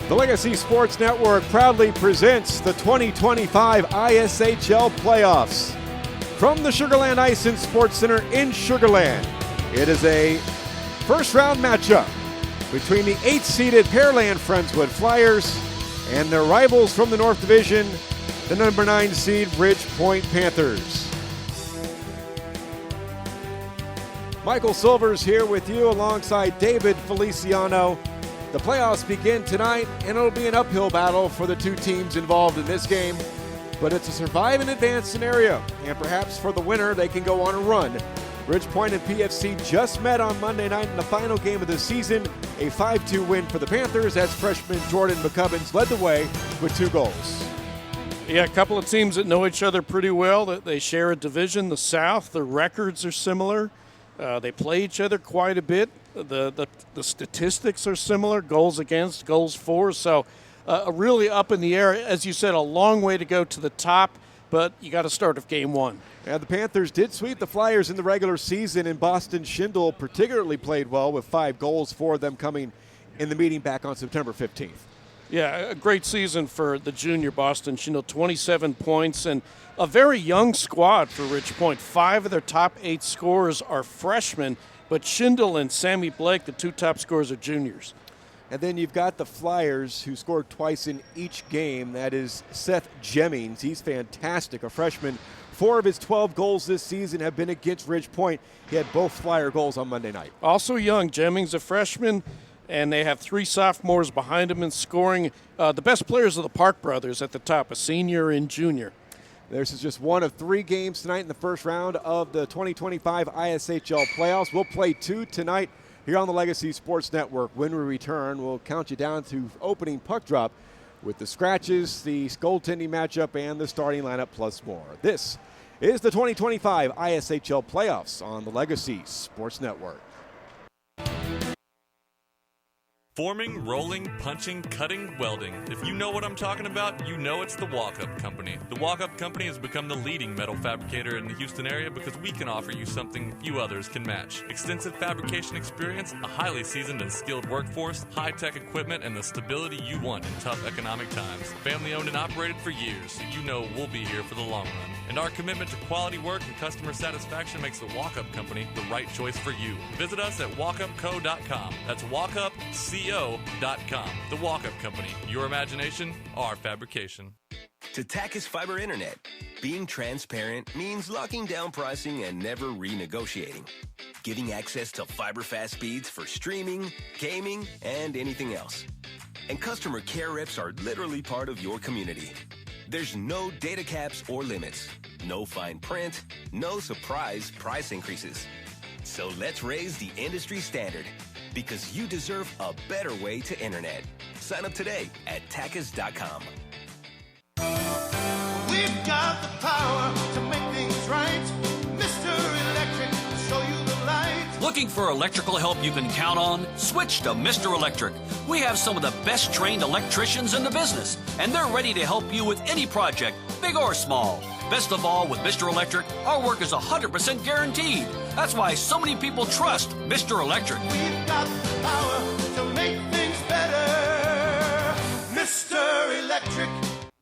The Legacy Sports Network proudly presents the 2025 ISHL playoffs. From the Sugarland Ice and Sports Center in Sugarland, it is a first-round matchup between the 8th-seeded Pearland Friendswood Flyers and their rivals from the North Division, the number 9 seed Ridge Point Panthers. Michael Silvers here with you alongside David Feliciano. The playoffs begin tonight, and it'll be an uphill battle for the two teams involved in this game. But it's a survive and advance scenario, and perhaps for the winner, they can go on a run. Ridge Point and PFC just met on Monday night in the final game of the season, a 5-2 win for the Panthers as freshman Jordan McCubbins led the way with 2 goals. Yeah, a couple of teams that know each other pretty well. They share a division, the South. Their records are similar. They play each other quite a bit. The statistics are similar, goals against, goals for. So really up in the air. As you said, a long way to go to the top, but you got to start with game one. Yeah, the Panthers did sweep the Flyers in the regular season, and Boston Shindle particularly played well with 5 goals for them coming in the meeting back on September 15th. Yeah, a great season for the junior Boston Shindle, 27 points, and a very young squad for Ridge Point. 5 of their top 8 scorers are freshmen, but Shindle and Sammy Blake, the 2 top scorers, are juniors. And then you've got the Flyers, who scored twice in each game. That is Seth Jemmings. He's fantastic, a freshman. 4 of his 12 goals this season have been against Ridge Point. He had both Flyer goals on Monday night. Also young, Jemmings, a freshman, and they have 3 sophomores behind him in scoring. The best players are the Park brothers at the top, a senior and junior. This is just one of 3 games tonight in the first round of the 2025 ISHL playoffs. We'll play 2 tonight here on the Legacy Sports Network. When we return, we'll count you down to opening puck drop with the scratches, the goaltending matchup, and the starting lineup, plus more. This is the 2025 ISHL playoffs on the Legacy Sports Network. Forming, rolling, punching, cutting, welding. If you know what I'm talking about, you know it's the Walk-Up Company. The Walk-Up Company has become the leading metal fabricator in the Houston area because we can offer you something few others can match. Extensive fabrication experience, a highly seasoned and skilled workforce, high-tech equipment, and the stability you want in tough economic times. Family owned and operated for years, so you know we'll be here for the long run. And our commitment to quality work and customer satisfaction makes the Walk-Up Company the right choice for you. Visit us at walkupco.com. That's walkupco.com. The Walk-Up Company. Your imagination, our fabrication. To Tachys Fiber Internet, being transparent means locking down pricing and never renegotiating. Giving access to fiber fast speeds for streaming, gaming, and anything else. And customer care reps are literally part of your community. There's no data caps or limits, no fine print, no surprise price increases. So let's raise the industry standard, because you deserve a better way to internet. Sign up today at Tachys.com. We've got the power to make things right. Mr. Electric will show you the light. Looking for electrical help you can count on? Switch to Mr. Electric. We have some of the best trained electricians in the business, and they're ready to help you with any project, big or small. Best of all, with Mr. Electric, our work is 100% guaranteed. That's why so many people trust Mr. Electric. We've got the power to make things better. Mr. Electric.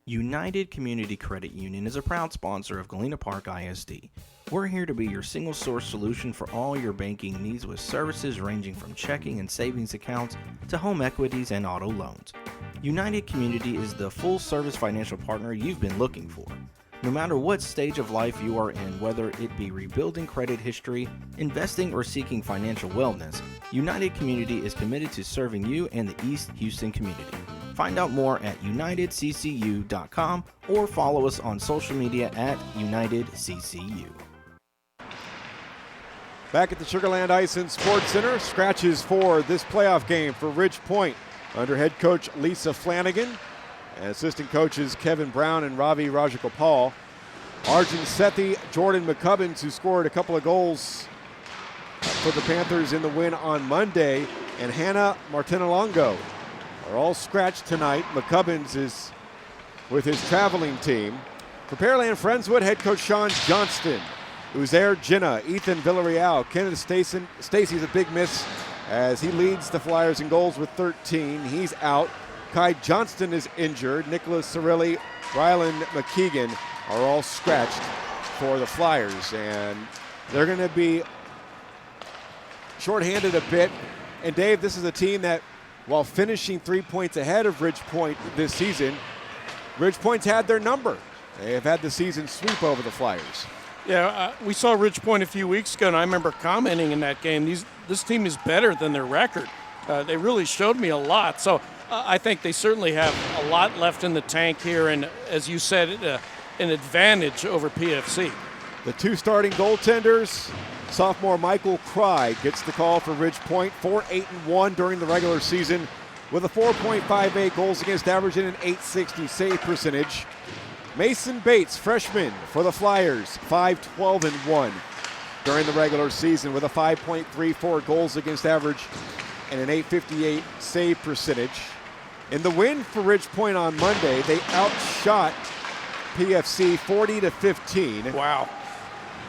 United Community Credit Union is a proud sponsor of Galena Park ISD. We're here to be your single source solution for all your banking needs, with services ranging from checking and savings accounts to home equities and auto loans. United Community is the full service financial partner you've been looking for. No matter what stage of life you are in, whether it be rebuilding credit history, investing, or seeking financial wellness, United Community is committed to serving you and the East Houston community. Find out more at unitedccu.com or follow us on social media at UnitedCCU. Back at the Sugarland Ice and Sports Center, scratches for this playoff game for Ridge Point under head coach Lisa Flanagan. And assistant coaches Kevin Brown and Ravi Rajagopal. Arjun Sethi, Jordan McCubbins, who scored a couple of goals for the Panthers in the win on Monday, and Hannah Martinalongo are all scratched tonight. McCubbins is with his traveling team. For Pearland Friendswood, head coach Sean Johnston, Uzair Jinnah, Ethan Villarreal, Kenneth Stacy's a big miss as he leads the Flyers in goals with 13. He's out. Kai Johnston is injured. Nicholas Cirilli, Rylan McKeegan are all scratched for the Flyers, and they're going to be shorthanded a bit. And Dave, this is a team that, while finishing 3 points ahead of Ridge Point this season, Ridge Point's had their number. They have had the season sweep over the Flyers. Yeah, we saw Ridge Point a few weeks ago, and I remember commenting in that game, this team is better than their record. They really showed me a lot. So I think they certainly have a lot left in the tank here, and as you said, an advantage over PFC. The two starting goaltenders, sophomore Michael Cry gets the call for Ridge Point, 4-8-1 during the regular season with a 4.58 goals against average and an .860 save percentage. Mason Bates, freshman for the Flyers, 5-12-1 during the regular season with a 5.34 goals against average and an .858 save percentage. In the win for Ridge Point on Monday, they outshot PFC 40-15. Wow.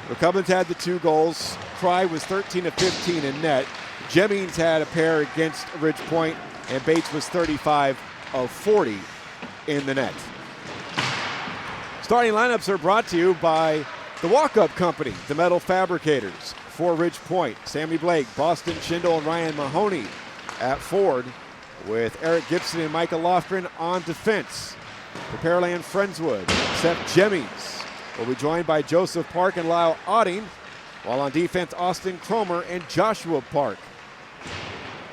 The Cubbins had the 2 goals. Cry was 13-15 in net. Jemmings had a pair against Ridge Point, and Bates was 35 of 40 in the net. Starting lineups are brought to you by the Walk-Up Company, the metal fabricators. For Ridge Point, Sammy Blake, Boston Shindle, and Ryan Mahoney at forward, with Eric Gibson and Micah Lofgren on defense. For Pearland Friendswood, Seth Jemmings will be joined by Joseph Park and Lyle Otting, while on defense, Austin Cromer and Joshua Park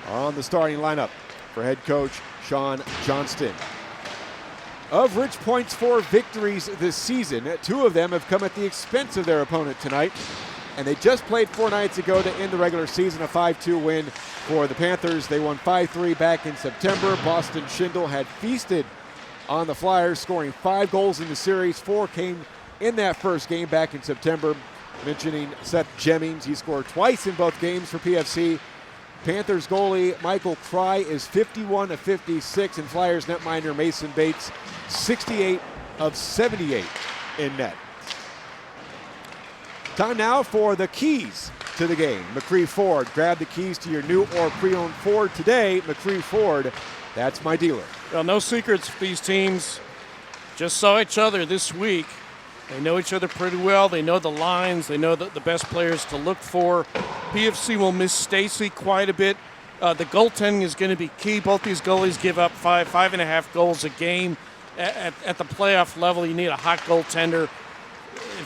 are on the starting lineup for head coach Sean Johnston. Of Ridge Point's 4 victories this season, 2 of them have come at the expense of their opponent tonight, and they just played 4 nights ago to end the regular season, a 5-2 win for the Panthers. They won 5-3 back in September. Boston Shindle had feasted on the Flyers, scoring 5 goals in the series. 4 came in that first game back in September. Mentioning Seth Jemmings, he scored twice in both games for PFC. Panthers goalie Michael Cry is 51 of 56, and Flyers netminder Mason Bates 68 of 78 in net. Time now for the keys to the game. McCree Ford, grab the keys to your new or pre-owned Ford today. McCree Ford, that's my dealer. Well, no secrets. These teams just saw each other this week. They know each other pretty well. They know the lines. They know the best players to look for. PFC will miss Stacy quite a bit. The goaltending is going to be key. Both these goalies give up 5.5 goals a game. At the playoff level, you need a hot goaltender.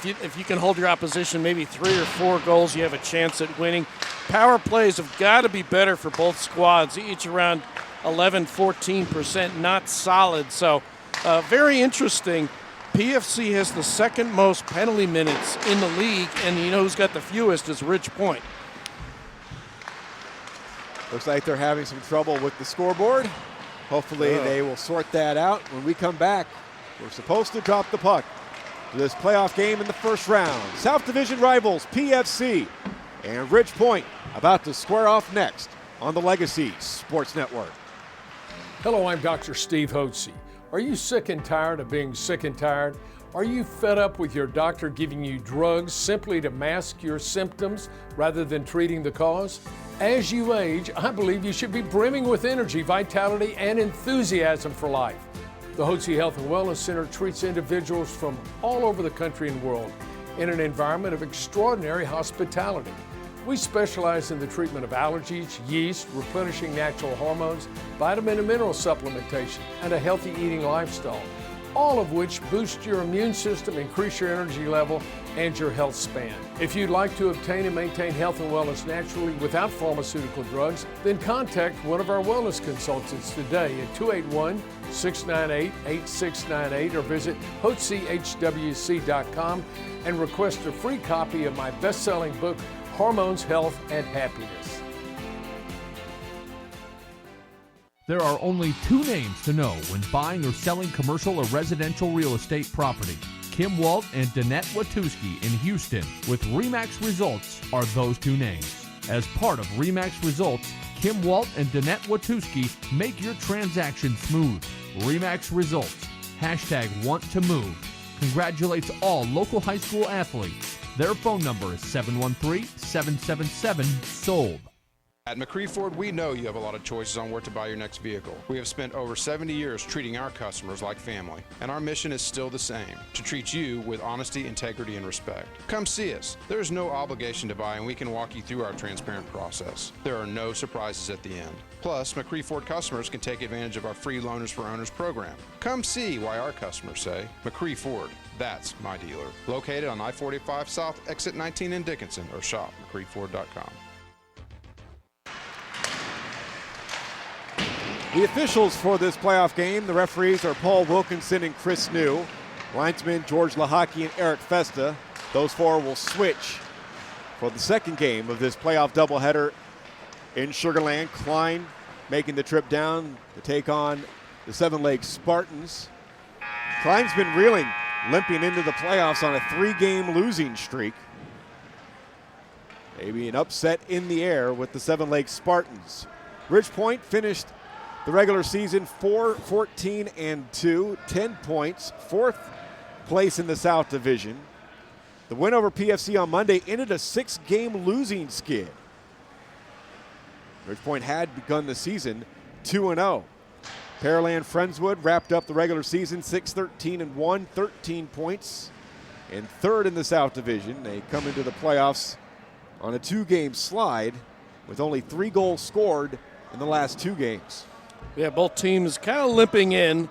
If you can hold your opposition maybe 3 or 4 goals, you have a chance at winning. Power plays have got to be better for both squads, each around 11-14%, not solid. So very interesting. PFC has the second most penalty minutes in the league, and you know who's got the fewest is Ridge Point. Looks like they're having some trouble with the scoreboard. Hopefully they will sort that out. When we come back, we're supposed to drop the puck to this playoff game in the first round. South Division rivals PFC and Ridge Point about to square off next on the Legacy Sports Network. Hello, I'm Dr. Steve Hotze. Are you sick and tired of being sick and tired? Are you fed up with your doctor giving you drugs simply to mask your symptoms rather than treating the cause? As you age, I believe you should be brimming with energy, vitality, and enthusiasm for life. The Hotze Health and Wellness Center treats individuals from all over the country and world in an environment of extraordinary hospitality. We specialize in the treatment of allergies, yeast, replenishing natural hormones, vitamin and mineral supplementation, and a healthy eating lifestyle, all of which boost your immune system, increase your energy level, and your health span. If you'd like to obtain and maintain health and wellness naturally without pharmaceutical drugs, then contact one of our wellness consultants today at 281-698-8698 or visit hotzehwc.com and request a free copy of my best-selling book, Hormones, Health, and Happiness. There are only 2 names to know when buying or selling commercial or residential real estate property. Kim Walt and Danette Watuski in Houston with RE/MAX Results are those 2 names. As part of RE/MAX Results, Kim Walt and Danette Watuski make your transaction smooth. RE/MAX Results, #WantToMove. Congratulates all local high school athletes. Their phone number is 713-777-SOLD. At McCree Ford, we know you have a lot of choices on where to buy your next vehicle. We have spent over 70 years treating our customers like family, and our mission is still the same, to treat you with honesty, integrity, and respect. Come see us. There is no obligation to buy, and we can walk you through our transparent process. There are no surprises at the end. Plus, McCree Ford customers can take advantage of our free Loaners for Owners program. Come see why our customers say, McCree Ford, that's my dealer. Located on I-45 South, exit 19 in Dickinson, or shop McCreeford.com. The officials for this playoff game, the referees are Paul Wilkinson and Chris New. Linesmen George Lahaki and Eric Festa. Those four will switch for the second game of this playoff doubleheader in Sugar Land. Klein making the trip down to take on the Seven Lakes Spartans. Klein's been reeling, limping into the playoffs on a 3-game losing streak. Maybe an upset in the air with the Seven Lakes Spartans. Ridge Point finished the regular season 4-14-2, 10 points, 4th place in the South Division. The win over PFC on Monday ended a 6-game losing skid. Ridge Point had begun the season 2-0. Pearland Friendswood wrapped up the regular season 6-13-1, 13 points, and 3rd in the South Division. They come into the playoffs on a 2-game slide with only 3 goals scored in the last 2 games. Yeah, both teams kind of limping in.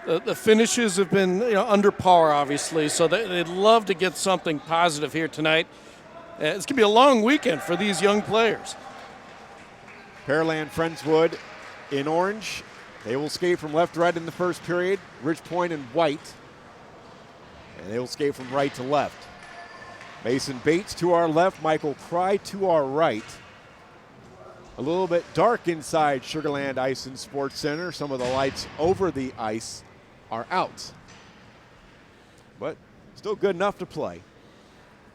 The finishes have been under par, obviously, so they'd love to get something positive here tonight. It's going to be a long weekend for these young players. Pearland Friendswood in orange. They will skate from left to right in the first period. Ridge Point in white. And they will skate from right to left. Mason Bates to our left, Michael Cry to our right. A little bit dark inside Sugar Land Ice and Sports Center. Some of the lights over the ice are out. But still good enough to play.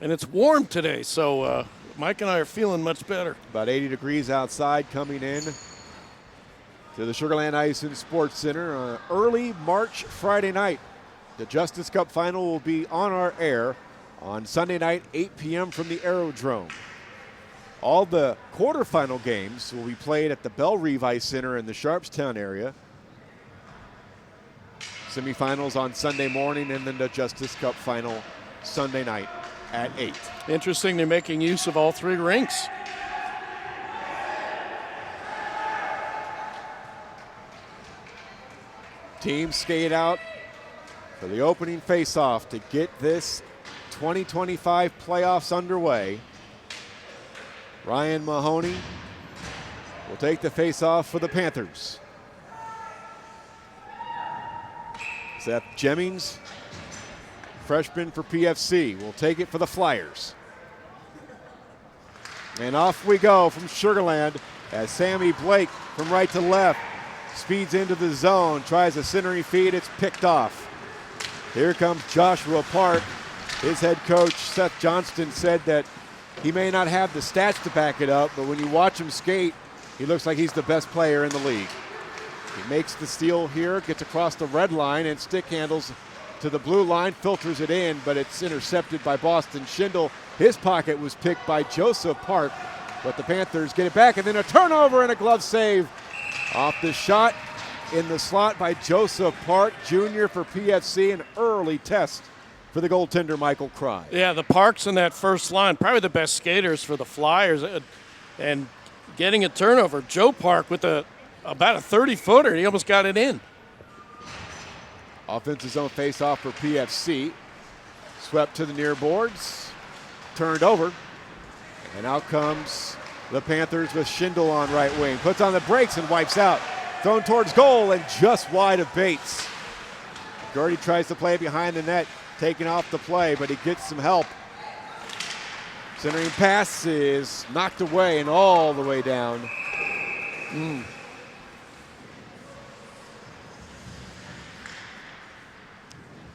And it's warm today, so Mike and I are feeling much better. About 80 degrees outside coming in to the Sugar Land Ice and Sports Center on early March Friday night. The Justice Cup final will be on our air on Sunday night, 8 p.m. from the Aerodrome. All the quarterfinal games will be played at the Bell Reeve Ice Center in the Sharpstown area. Semifinals on Sunday morning, and then the Justice Cup final Sunday night at 8. Interesting, they're making use of all 3 rinks. Teams skate out for the opening face-off to get this 2025 playoffs underway. Ryan Mahoney will take the face-off for the Panthers. Seth Jemmings, freshman for PFC, will take it for the Flyers. And off we go from Sugar Land as Sammy Blake from right to left speeds into the zone, tries a centering feed, it's picked off. Here comes Joshua Park. His head coach, Seth Johnston, said that he may not have the stats to back it up, but when you watch him skate, he looks like he's the best player in the league. He makes the steal here, gets across the red line, and stick handles to the blue line, filters it in, but it's intercepted by Boston Shindle. His pocket was picked by Joseph Park, but the Panthers get it back, and then a turnover and a glove save off the shot in the slot by Joseph Park, Jr. for PFC, an early test for the goaltender, Michael Cry. Yeah, the Parks in that first line, probably the best skaters for the Flyers, and getting a turnover. Joe Park with about a 30-footer. He almost got it in. Offensive zone face-off for PFC. Swept to the near boards, turned over, and out comes the Panthers with Shindle on right wing. Puts on the brakes and wipes out. Thrown towards goal and just wide of Bates. Gertie tries to play it behind the net, taking off the play, but he gets some help. Centering pass is knocked away and all the way down.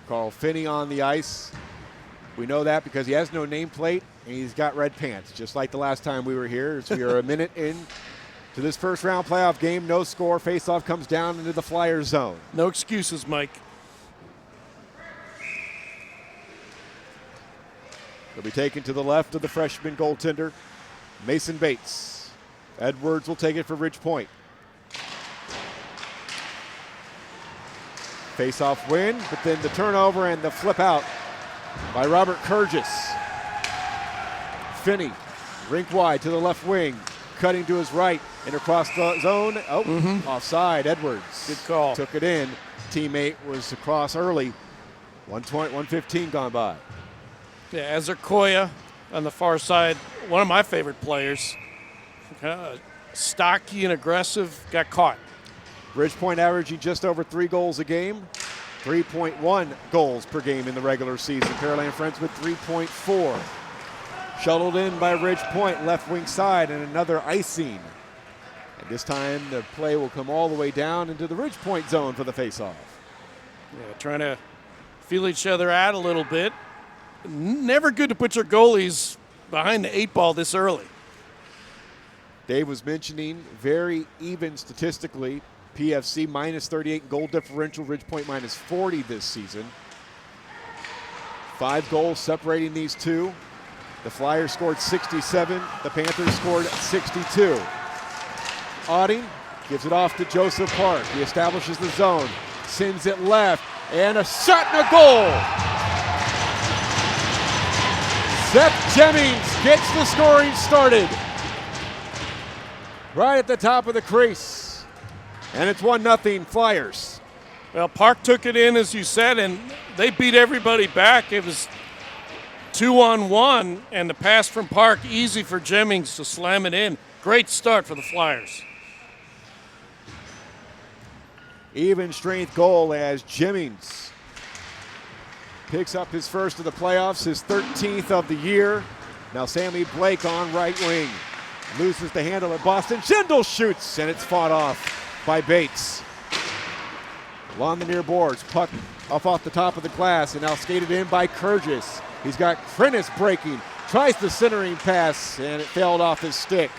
Carl Finney on the ice. We know that because he has no nameplate and he's got red pants, just like the last time we were here. As we are a minute in to this first round playoff game. No score. Faceoff comes down into the Flyers zone. No excuses, Mike. He'll be taken to the left of the freshman goaltender, Mason Bates. Edwards will take it for Ridge Point. Face-off win, but then the turnover and the flip out by Robert Kurgis. Finney, rink wide to the left wing, cutting to his right and across the zone. Offside. Edwards. Good call. Took it in. Teammate was across early. 1:15 gone by. Yeah, Azarkoya on the far side, one of my favorite players. Stocky and aggressive, got caught. Ridge Point averaging just over 3 goals a game. 3.1 goals per game in the regular season. Pearland Friendswood 3.4. Shuttled in by Ridge Point, left wing side, and another icing. And this time the play will come all the way down into the Ridge Point zone for the faceoff. Yeah, trying to feel each other out a little bit. Never good to put your goalies behind the 8 ball this early. Dave was mentioning very even statistically. PFC minus 38 goal differential, Ridge Point minus 40 this season. 5 goals separating these two. The Flyers scored 67. The Panthers scored 62. Auding gives it off to Joseph Park. He establishes the zone, sends it left, and a shot and a goal. Seth Jemmings gets the scoring started. Right at the top of the crease. And it's 1-0 Flyers. Well, Park took it in, as you said, and they beat everybody back. It was 2-on-1, and the pass from Park, easy for Jemmings to slam it in. Great start for the Flyers. Even strength goal as Jemmings picks up his first of the playoffs, his 13th of the year. Now Sammy Blake on right wing. Loses the handle at Boston. Shindle shoots, and it's fought off by Bates. Along the near boards, puck off the top of the glass, and now skated in by Kurgis. He's got Krennis breaking, tries the centering pass, and it failed off his stick.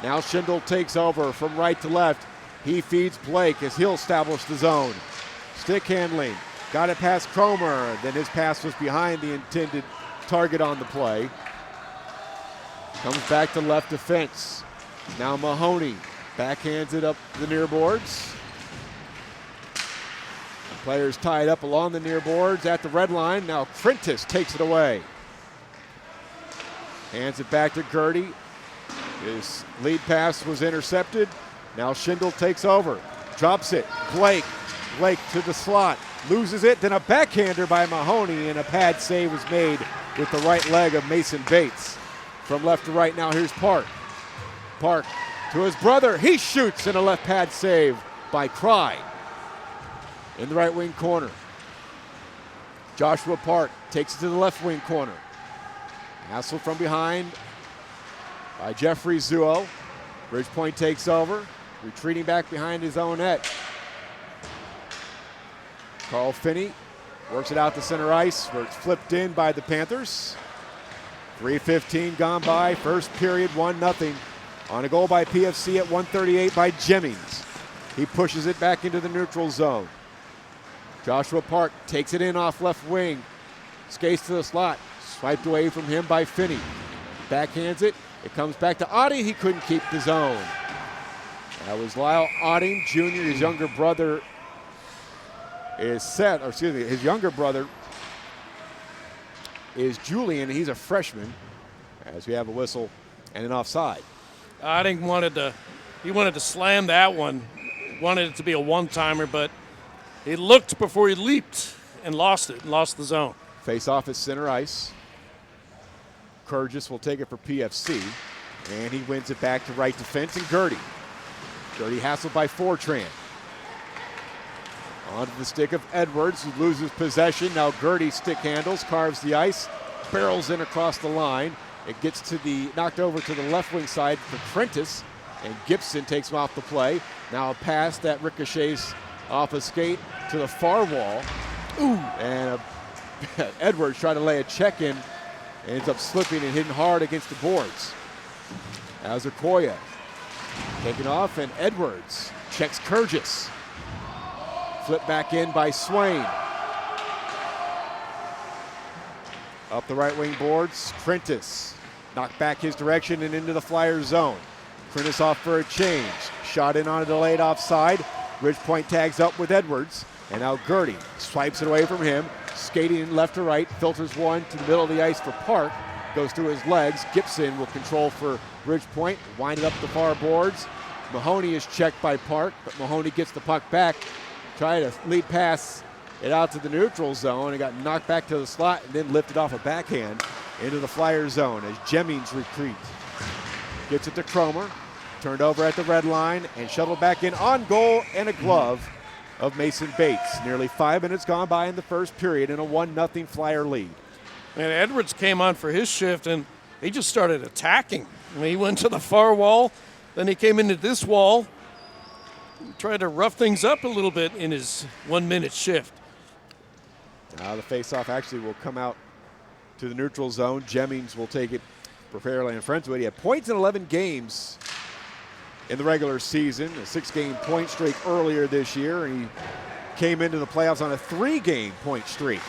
Now Shindle takes over from right to left. He feeds Blake as he'll establish the zone. Stick handling, got it past Cromer, then his pass was behind the intended target on the play. Comes back to left defense. Now Mahoney backhands it up the near boards. Players tied up along the near boards at the red line. Now Prentice takes it away. Hands it back to Gertie. His lead pass was intercepted. Now Shindle takes over. Drops it. Blake to the slot. Loses it. Then a backhander by Mahoney, and a pad save was made with the right leg of Mason Bates. From left to right now, here's Park. Park to his brother. He shoots, and a left pad save by Cry. In the right wing corner. Joshua Park takes it to the left wing corner. Hassle from behind by Jeffrey Zuo. Ridge Point takes over. Retreating back behind his own net. Carl Finney works it out to center ice where it's flipped in by the Panthers. 3:15 gone by, first period, 1-0. On a goal by PFC at 1:38 by Jemmings. He pushes it back into the neutral zone. Joshua Park takes it in off left wing. Skates to the slot. Swiped away from him by Finney. Backhands it. It comes back to Auding. He couldn't keep the zone. That was Lyle Auding Jr. His younger brother is his younger brother is Julian. He's a freshman, as we have a whistle and an offside. Auding wanted to slam that one. Wanted it to be a one-timer, but he looked before he leaped and lost it, lost the zone. Face off at center ice. Kurgis will take it for PFC, and he wins it back to right defense, and Gertie hassled by Fortran. Onto the stick of Edwards, who loses possession. Now Gertie stick handles, carves the ice, barrels in across the line. It gets knocked over to the left wing side for Prentice, and Gibson takes him off the play. Now a pass that ricochets off a skate to the far wall. Ooh! And Edwards tried to lay a check in, and ends up slipping and hitting hard against the boards. Azarkoya taken off, and Edwards checks Kurgis. Flip back in by Swain. Up the right wing boards, Prentice knocked back his direction and into the Flyers zone. Prentice off for a change. Shot in on a delayed offside. Ridge Point tags up with Edwards. And now Gertie swipes it away from him. Skating left to right. Filters one to the middle of the ice for Park. Goes through his legs. Gibson will control for Ridge Point. Wind it up the far boards. Mahoney is checked by Park, but Mahoney gets the puck back. Try to lead pass it out to the neutral zone. It got knocked back to the slot and then lifted off a backhand into the Flyer zone as Jemmings retreats. Gets it to Cromer. Turned over at the red line and shuttled back in on goal and a glove of Mason Bates. Nearly 5 minutes gone by in the first period in a 1-0 Flyer lead. And Edwards came on for his shift, and he just started attacking. I mean, he went to the far wall, then he came into this wall, tried to rough things up a little bit in his 1 minute shift. Now the faceoff actually will come out to the neutral zone. Jemmings will take it for Pearland and Friendswood. He had points in 11 games in the regular season, a 6-game point streak earlier this year, and he came into the playoffs on a 3-game point streak.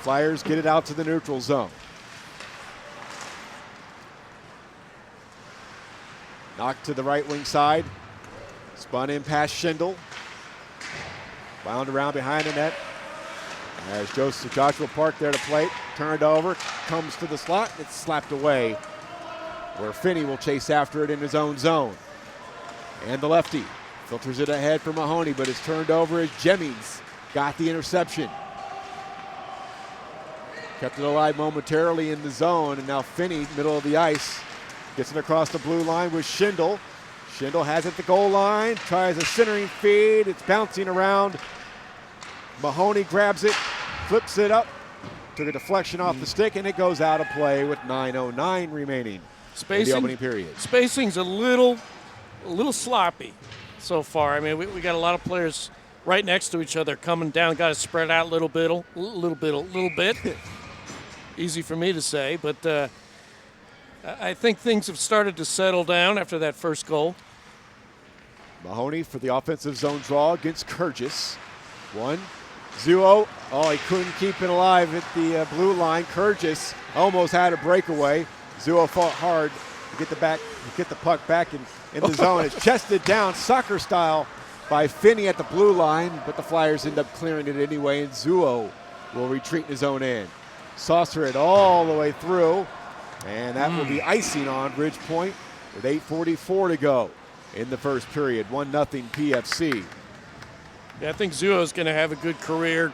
Flyers get it out to the neutral zone. Knocked to the right wing side. Spun in past Shindle. Wound around behind the net. As Joshua Park there to plate. Turned over. Comes to the slot. It's slapped away, where Finney will chase after it in his own zone. And the lefty filters it ahead for Mahoney, but it's turned over as Jemmings got the interception. Kept it alive momentarily in the zone, and now Finney, middle of the ice, gets it across the blue line with Shindle. Shindle has it at the goal line, tries a centering feed. It's bouncing around. Mahoney grabs it, flips it up, took a deflection off the stick, and it goes out of play with 9:09 remaining in the opening period. Spacing's a little sloppy so far. I mean, we got a lot of players right next to each other coming down. Got to spread out a little bit. Easy for me to say, but I think things have started to settle down after that first goal. Mahoney for the offensive zone draw against Kurgis. 1-0. Oh, he couldn't keep it alive at the blue line. Kurgis almost had a breakaway. Zuo fought hard to get the puck back in the zone. It's chested down soccer style by Finney at the blue line, but the Flyers end up clearing it anyway, and Zuo will retreat in his own end. Saucer it all the way through, and that will be icing on Ridge Point with 8:44 to go in the first period. 1-0 PFC. Yeah, I think Zuo is going to have a good career.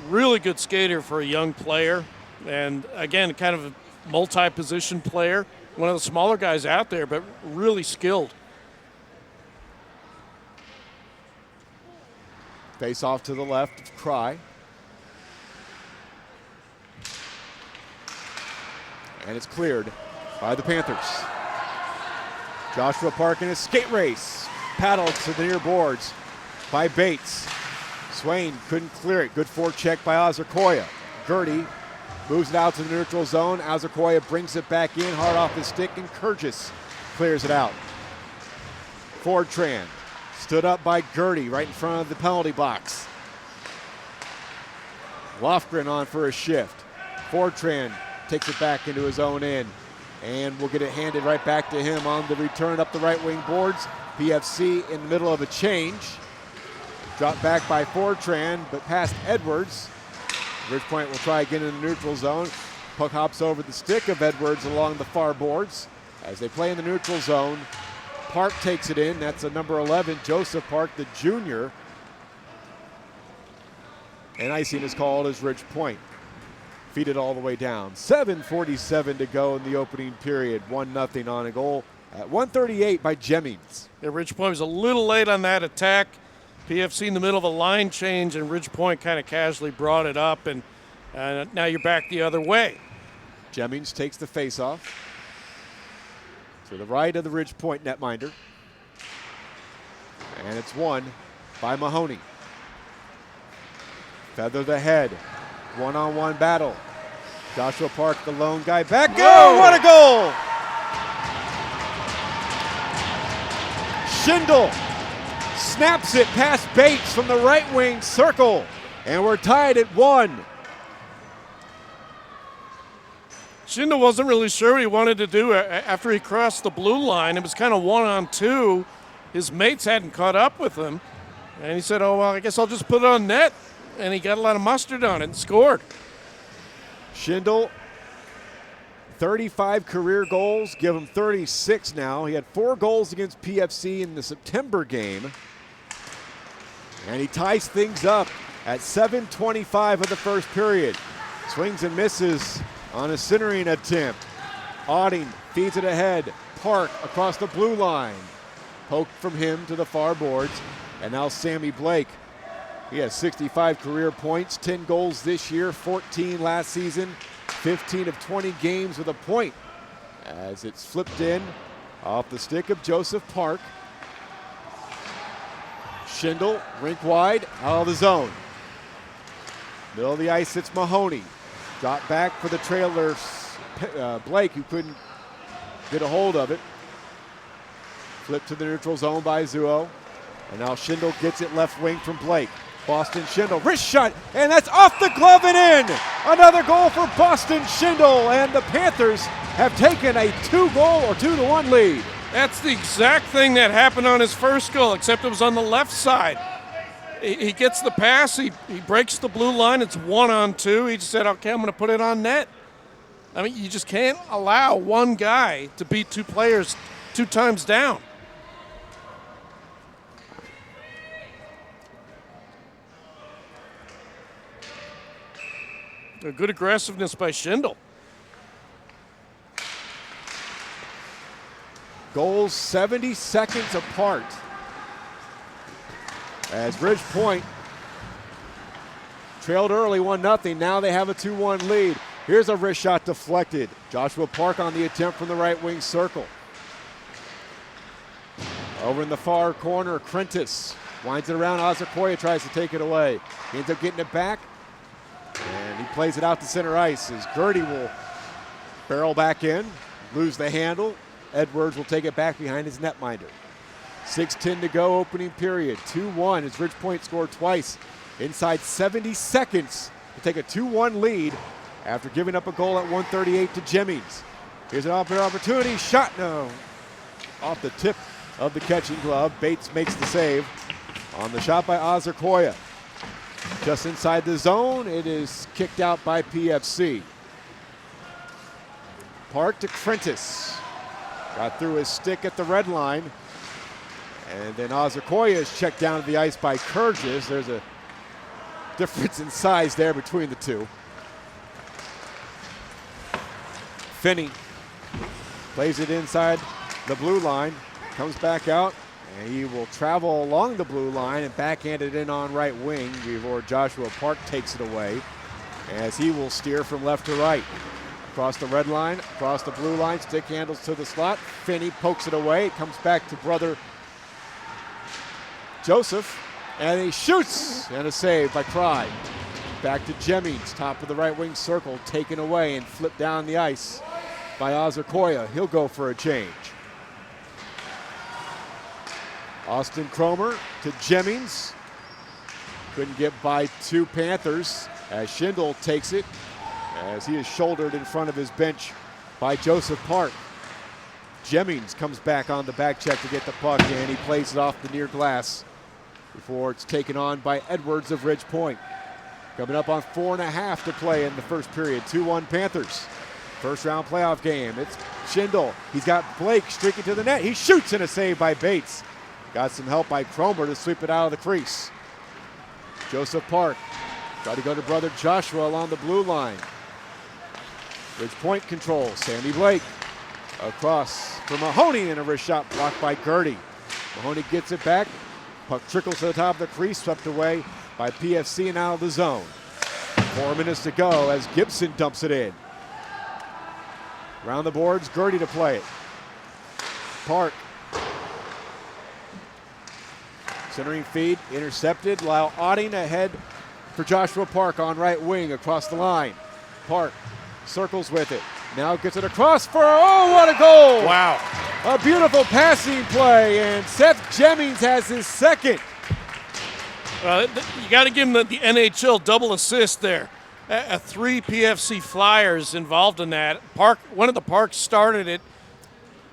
Really good skater for a young player, and again, kind of a multi-position player. One of the smaller guys out there, but really skilled. Face off to the left, Cry. And it's cleared by the Panthers. Joshua Park in his skate race. Paddled to the near boards by Bates. Swain couldn't clear it. Good forecheck by Azakoya. Gertie moves it out to the neutral zone. Azakoya brings it back in, hard off his stick, and Kurgis clears it out. Fortran stood up by Gertie right in front of the penalty box. Lofgren on for a shift. Fortran takes it back into his own end, and will get it handed right back to him on the return up the right wing boards. PFC in the middle of a change. Dropped back by Fortran, but past Edwards. Ridge Point will try again in the neutral zone. Puck hops over the stick of Edwards along the far boards. As they play in the neutral zone, Park takes it in. That's a number 11, Joseph Park, the junior. And icing is called as Ridge Point feed it all the way down. 7:47 to go in the opening period. 1-0 on a goal at 1:38 by Jemmings. Yeah, Ridge Point was a little late on that attack. PFC in the middle of a line change, and Ridge Point kind of casually brought it up, and now you're back the other way. Jemmings takes the faceoff to the right of the Ridge Point netminder. And it's won by Mahoney. Feathered ahead. One-on-one battle. Joshua Park, the lone guy back. Oh, what a goal! Shindle snaps it past Bates from the right wing circle. And we're tied at 1. Shindle wasn't really sure what he wanted to do after he crossed the blue line. It was kind of 1-on-2. His mates hadn't caught up with him. And he said, oh, well, I guess I'll just put it on net. And he got a lot of mustard on it and scored. Shindle, 35 career goals, give him 36 now. He had 4 goals against PFC in the September game. And he ties things up at 7:25 of the first period. Swings and misses on a centering attempt. Auding feeds it ahead. Park across the blue line. Poked from him to the far boards. And now Sammy Blake. He has 65 career points, 10 goals this year, 14 last season, 15 of 20 games with a point. As it's flipped in off the stick of Joseph Park. Shindle, rink wide, out of the zone. Middle of the ice, it's Mahoney. Drop back for the trailer, Blake, who couldn't get a hold of it. Flip to the neutral zone by Zuo. And now Shindle gets it left wing from Blake. Boston Shindle, wrist shot, and that's off the glove and in. Another goal for Boston Shindle, and the Panthers have taken a 2-goal or 2-1 lead. That's the exact thing that happened on his first goal, except it was on the left side. He gets the pass, he breaks the blue line, it's 1-on-2. He just said, okay, I'm going to put it on net. I mean, you just can't allow one guy to beat 2 players 2 times down. A good aggressiveness by Shindle. Goals 70 seconds apart. As Ridge Point trailed early 1-0, now they have a 2-1 lead. Here's a wrist shot deflected. Joshua Park on the attempt from the right wing circle. Over in the far corner, Krentis winds it around. Azakoya tries to take it away. He ends up getting it back. And he plays it out to center ice as Gertie will barrel back in, lose the handle. Edwards will take it back behind his netminder. 6:10 to go, opening period. 2-1 as Ridge Point scored twice inside 70 seconds to take a 2-1 lead after giving up a goal at 1:38 to Jemmings. Here's an opportunity, shot, no. Off the tip of the catching glove. Bates makes the save on the shot by Azakoya. Just inside the zone, it is kicked out by PFC. Park to Krentis. Got through his stick at the red line. And then Azakoya is checked down to the ice by Kurgis. There's a difference in size there between the two. Finney plays it inside the blue line, comes back out, and he will travel along the blue line and backhand it in on right wing before Joshua Park takes it away as he will steer from left to right. Across the red line, across the blue line, stick handles to the slot. Finney pokes it away. It comes back to brother Joseph, and he shoots, and a save by Cry. Back to Jemmings, top of the right wing circle, taken away and flipped down the ice by Azakoya. He'll go for a change. Austin Cromer to Jemmings. Couldn't get by 2 Panthers as Shindle takes it as he is shouldered in front of his bench by Joseph Park. Jemmings comes back on the back check to get the puck, and he plays it off the near glass before it's taken on by Edwards of Ridge Point. Coming up on 4.5 to play in the first period. 2-1 Panthers. First round playoff game. It's Shindle. He's got Blake streaking to the net. He shoots, and a save by Bates. Got some help by Cromer to sweep it out of the crease. Joseph Park tried to go to brother Joshua along the blue line. Ridge Point control. Sammy Blake across for Mahoney, and a wrist shot blocked by Gertie. Mahoney gets it back. Puck trickles to the top of the crease, swept away by PFC and out of the zone. 4 minutes to go as Gibson dumps it in. Around the boards, Gertie to play it. Park. Centering feed, intercepted. Lyle Otting ahead for Joshua Park on right wing across the line. Park circles with it. Now gets it across for, oh, what a goal! Wow. A beautiful passing play, and Seth Jemmings has his second. You got to give him the NHL double assist there. Three PFC Flyers involved in that. One of the Parks started it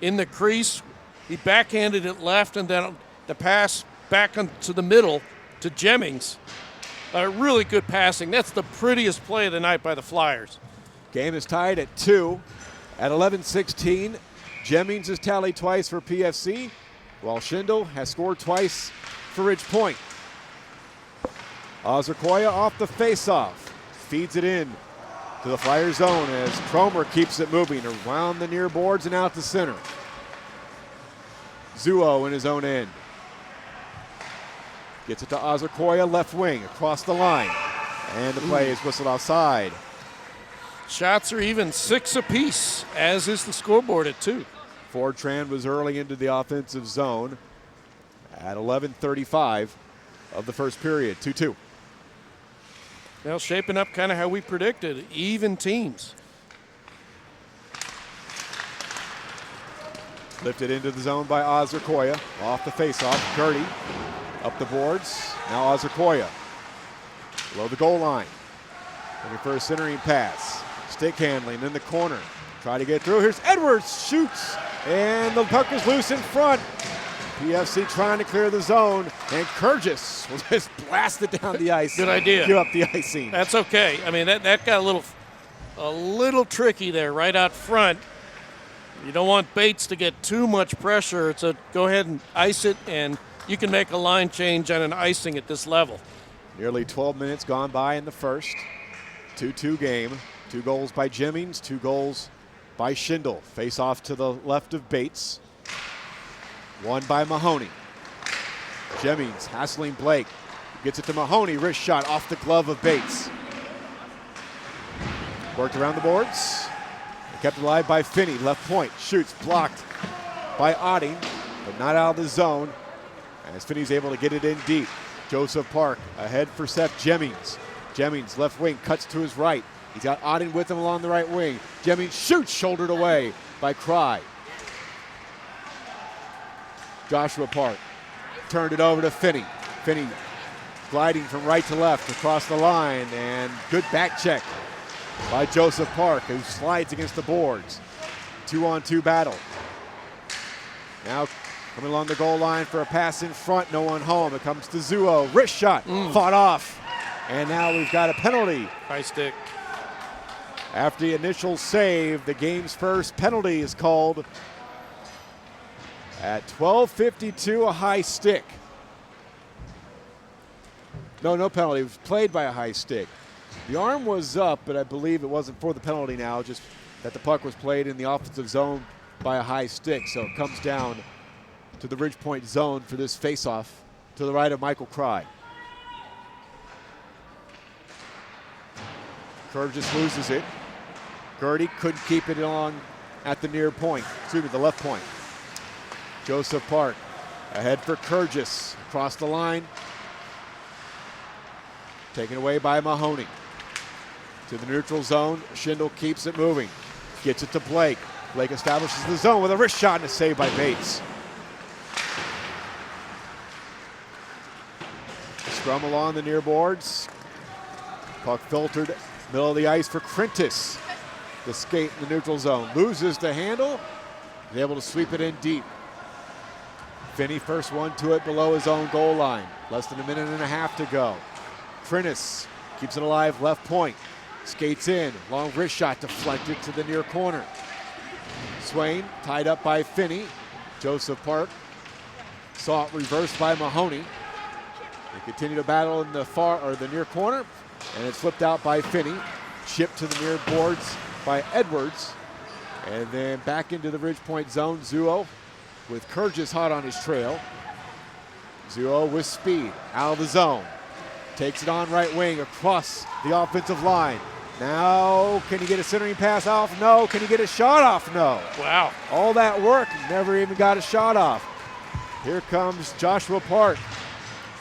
in the crease. He backhanded it left, and then the pass back into the middle to Jemmings. Really good passing. That's the prettiest play of the night by the Flyers. Game is tied at 2. At 11-16, Jemmings has tallied twice for PFC, while Shindle has scored twice for Ridge Point. Ozarkoya off the faceoff. Feeds it in to the Flyer zone as Cromer keeps it moving around the near boards and out to center. Zuo in his own end. Gets it to Ozarkoya, left wing, across the line. And the play is whistled offside. Shots are even 6 apiece, as is the scoreboard at 2. Fortran was early into the offensive zone at 11:35 of the first period, 2-2. Well, shaping up kind of how we predicted, even teams. Lifted into the zone by Ozarkoya, off the faceoff. Gertie up the boards. Now Ozarkoya below the goal line. Looking for a centering pass. Stick handling in the corner. Try to get through. Here's Edwards, shoots, and the puck is loose in front. PFC trying to clear the zone, and Kurgis will just blast it down the ice. Good idea. Give up the icing. That's okay. I mean, that got a little tricky there right out front. You don't want Bates to get too much pressure, so go ahead and ice it, and you can make a line change on an icing at this level. Nearly 12 minutes gone by in the first. 2-2 game. 2 goals by Jemmings, 2 goals by Shindle. Face off to the left of Bates. 1 by Mahoney. Jemmings hassling Blake. Gets it to Mahoney. Wrist shot off the glove of Bates. Worked around the boards. Kept alive by Finney. Left point. Shoots. Blocked by Otting, but not out of the zone. As Finney's able to get it in deep. Joseph Park ahead for Seth Jemmings. Jemmings left wing cuts to his right. He's got Otting with him along the right wing. Jemmings shoots, shouldered away by Cry. Joshua Park turned it over to Finney. Finney gliding from right to left across the line, and good back check by Joseph Park, who slides against the boards. 2-on-2 battle. Now coming along the goal line for a pass in front, no one home. It comes to Zuo, wrist shot, fought off. And now we've got a penalty. High stick. After the initial save, the game's first penalty is called at 12:52, a high stick. No penalty. It was played by a high stick. The arm was up, but I believe it wasn't for the penalty now, just that the puck was played in the offensive zone by a high stick. So it comes down to the Ridge Point zone for this faceoff to the right of Michael Cry. Curve just loses it. Gertie couldn't keep it along at the near point, the left point. Joseph Park ahead for Kurgis, across the line. Taken away by Mahoney. To the neutral zone, Shindle keeps it moving. Gets it to Blake. Blake establishes the zone with a wrist shot and a save by Bates. Scrum along the near boards. Puck filtered, middle of the ice for Krentis. The skate in the neutral zone. Loses the handle. He's able to sweep it in deep. Finney first one to it below his own goal line. Less than a minute and a half to go. Krentis keeps it alive, left point. Skates in, long wrist shot deflected to the near corner. Swain tied up by Finney. Joseph Park saw it reversed by Mahoney. They continue to battle in the near corner, and it's flipped out by Finney. Chipped to the near boards by Edwards. And then back into the Ridge Point zone, Zuo with Kurgis hot on his trail. Zuo with speed, out of the zone. Takes it on right wing across the offensive line. Now, can he get a centering pass off? No. Can he get a shot off? No. Wow. All that work, never even got a shot off. Here comes Joshua Park.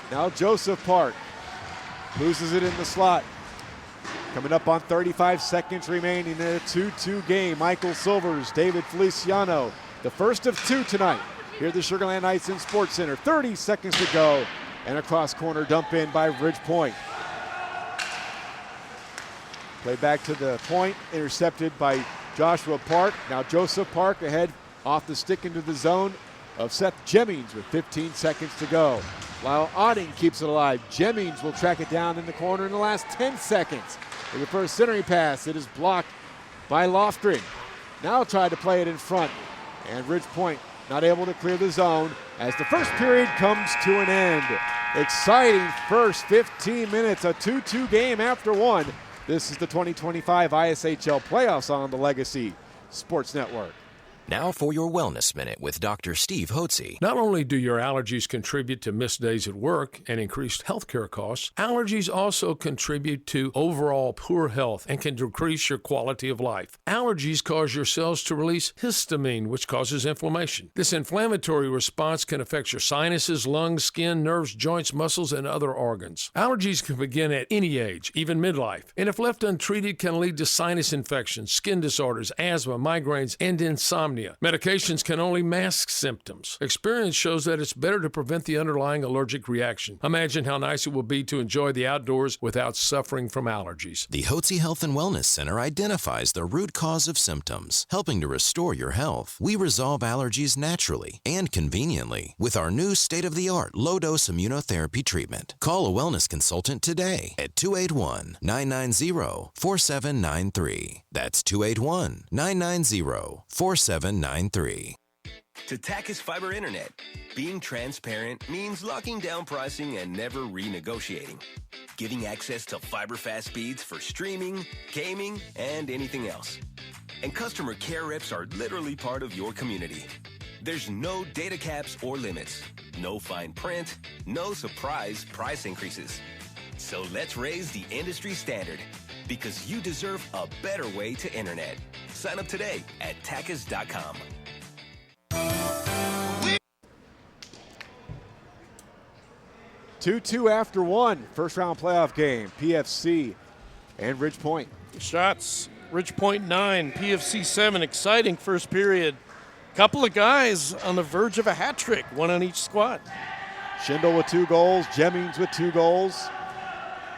Now Joseph Park loses it in the slot. Coming up on 35 seconds remaining in a 2-2 game. Michael Silvers, David Feliciano, the first of 2 tonight here at the Sugar Land Ice and Sports Center. 30 seconds to go, and a cross corner dump in by Ridge Point. Play back to the point, intercepted by Joshua Park. Now Joseph Park ahead off the stick into the zone of Seth Jemmings with 15 seconds to go. Lyle Otting keeps it alive. Jemmings will track it down in the corner in the last 10 seconds. Looking for a centering pass. It is blocked by Lofgren. Now try to play it in front. And Ridge Point not able to clear the zone as the first period comes to an end. Exciting first 15 minutes, a 2-2 game after one. This is the 2025 ISHL playoffs on the Legacy Sports Network. Now for your Wellness Minute with Dr. Steve Hotze. Not only do your allergies contribute to missed days at work and increased healthcare costs, allergies also contribute to overall poor health and can decrease your quality of life. Allergies cause your cells to release histamine, which causes inflammation. This inflammatory response can affect your sinuses, lungs, skin, nerves, joints, muscles, and other organs. Allergies can begin at any age, even midlife, and if left untreated can lead to sinus infections, skin disorders, asthma, migraines, and insomnia. Medications can only mask symptoms. Experience shows that it's better to prevent the underlying allergic reaction. Imagine how nice it will be to enjoy the outdoors without suffering from allergies. The Hotze Health and Wellness Center identifies the root cause of symptoms, helping to restore your health. We resolve allergies naturally and conveniently with our new state-of-the-art low-dose immunotherapy treatment. Call a wellness consultant today at 281-990-4793. That's 281-990-4793. To Tachys Fiber Internet, being transparent means locking down pricing and never renegotiating. Giving access to fiber-fast speeds for streaming, gaming, and anything else. And customer care reps are literally part of your community. There's no data caps or limits, no fine print, no surprise price increases. So let's raise the industry standard, because you deserve a better way to internet. Sign up today at Tachys.com. 2-2 after one. First round playoff game, PFC and Ridge Point. Shots, Ridge Point 9, PFC 7. Exciting first period. Couple of guys on the verge of a hat trick, one on each squad. Shindle with 2 goals, Jemmings with 2 goals.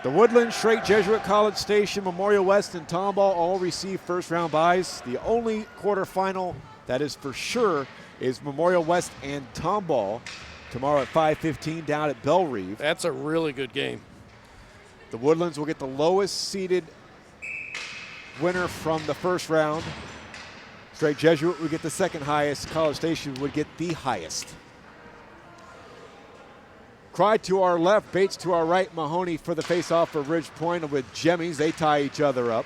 The Woodland, Shrate Jesuit College Station, Memorial West, and Tomball all receive first-round byes. The only quarterfinal that is for sure is Memorial West and Tomball tomorrow at 5:15 down at Belle Reve. That's a really good game. The Woodlands will get the lowest-seeded winner from the first round. Shrate Jesuit would get the second highest. College Station would get the highest. Cry to our left, Bates to our right, Mahoney for the face-off for Ridge Point with Jemmings. They tie each other up.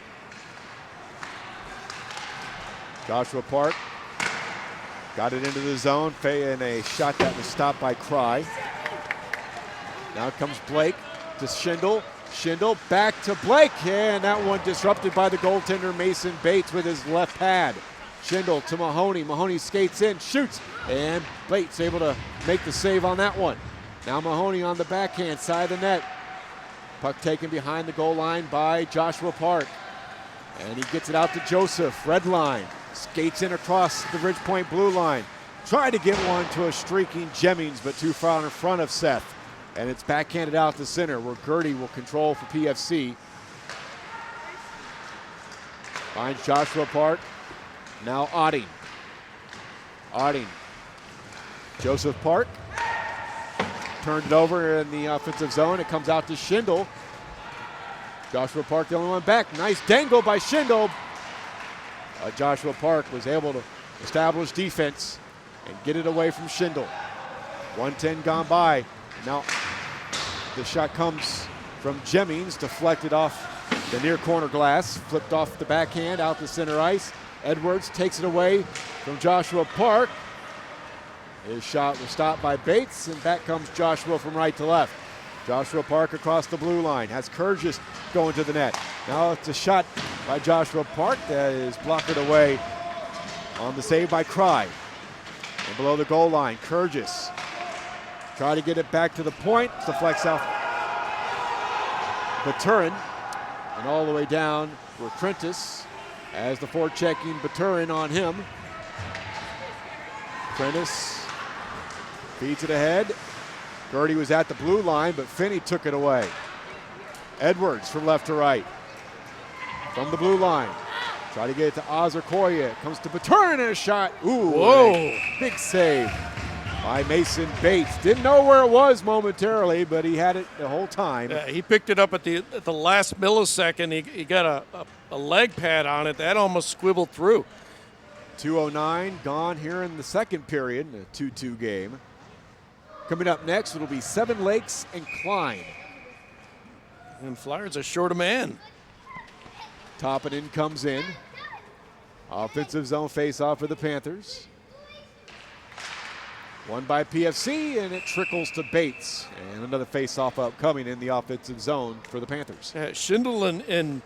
Joshua Park got it into the zone, and a shot that was stopped by Cry. Now comes Blake to Shindle. Shindle back to Blake, and that one disrupted by the goaltender Mason Bates with his left pad. Shindle to Mahoney. Mahoney skates in, shoots, and Bates able to make the save on that one. Now Mahoney on the backhand side of the net. Puck taken behind the goal line by Joshua Park. And he gets it out to Joseph, red line. Skates in across the Ridge Point blue line. Tried to get one to a streaking Jemmings, but too far in front of Seth. And it's backhanded out to center where Gertie will control for PFC. Finds Joshua Park. Now Otting. Otting. Joseph Park. Turned it over in the offensive zone. It comes out to Shindle. Joshua Park, the only one back. Nice dangle by Shindle. Joshua Park was able to establish defense and get it away from Shindle. 1:10 gone by. Now the shot comes from Jemmings, deflected off the near corner glass, flipped off the backhand out to center ice. Edwards takes it away from Joshua Park. His shot was stopped by Bates, and back comes Joshua from right to left. Joshua Park across the blue line, has Kurgis going to the net. Now it's a shot by Joshua Park that is blocked away on the save by Cry. And below the goal line, Kurgis try to get it back to the point, deflects off Baturin, and all the way down for Prentice as the forechecking Baturin on him. Prentice feeds it ahead. Gertie was at the blue line, but Finney took it away. Edwards from left to right. from the blue line. Try to get it to Ozerkoya. Comes to Peturn and a shot. Ooh, whoa. Big save by Mason Bates. Didn't know where it was momentarily, but he had it the whole time. He picked it up at the last millisecond. He got a leg pad on it. That almost squibbled through. 2:09 gone here in the second period, a 2-2 game. Coming up next, it'll be Seven Lakes and Klein. And Flyers are short a man. Toppinen comes in. Offensive zone face-off for the Panthers. Won by PFC, and it trickles to Bates. And another face-off upcoming in the offensive zone for the Panthers. Shindle and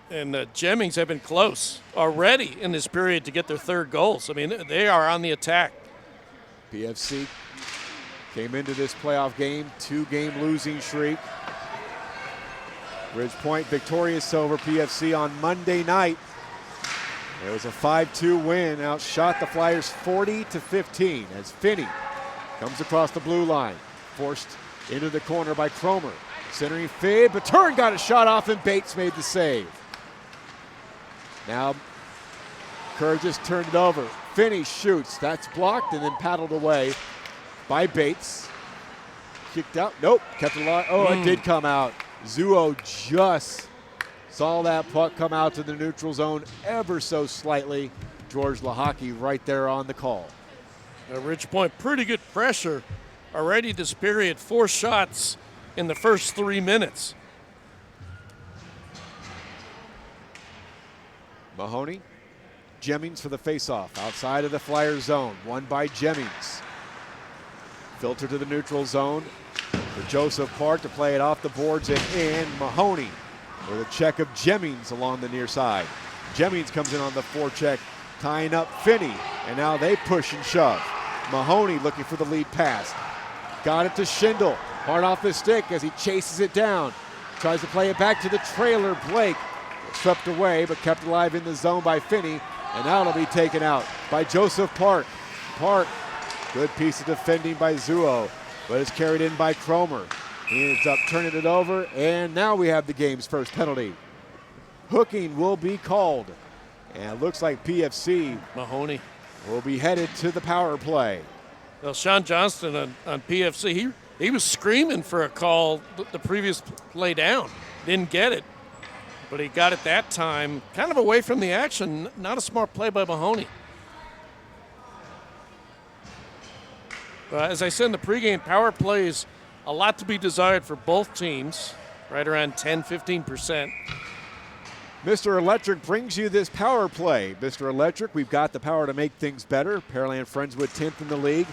Jemmings have been close already in this period to get their third goals. I mean, they are on the attack. PFC came into this playoff game, 2-game losing streak. Ridge Point victorious over PFC on Monday night. It was a 5-2 win, outshot the Flyers 40-15 as Finney comes across the blue line, forced into the corner by Cromer. Centering fade, but Turn got a shot off and Bates made the save. Now Kerr just turned it over. Finney shoots, that's blocked and then paddled away by Bates. Kicked out, nope, kept it alive. Oh, it did come out. Zuo just saw that puck come out to the neutral zone ever so slightly. George Lahaki right there on the call. Ridge Point, pretty good pressure already this period. 4 shots in the first 3 minutes. Mahoney, Jemmings for the faceoff outside of the Flyers zone. Won by Jemmings. Filter to the neutral zone for Joseph Park to play it off the boards and in. Mahoney with a check of Jemmings along the near side. Jemmings comes in on the forecheck, tying up Finney, and now they push and shove. Mahoney looking for the lead pass. Got it to Shindle. Hard off the stick as he chases it down. Tries to play it back to the trailer. Blake swept away but kept alive in the zone by Finney, and now it'll be taken out by Joseph Park. Park, good piece of defending by Zuo, but it's carried in by Cromer. He ends up turning it over, and now we have the game's first penalty. Hooking will be called, and it looks like PFC Mahoney will be headed to the power play. Well, Sean Johnston on PFC, he was screaming for a call the previous play down. Didn't get it, but he got it that time. Kind of away from the action. Not a smart play by Mahoney. As I said in the pregame, power plays a lot to be desired for both teams, right around 10-15%. Mr. Electric brings you this power play. Mr. Electric, we've got the power to make things better. Pearland Friendswood 10th in the league,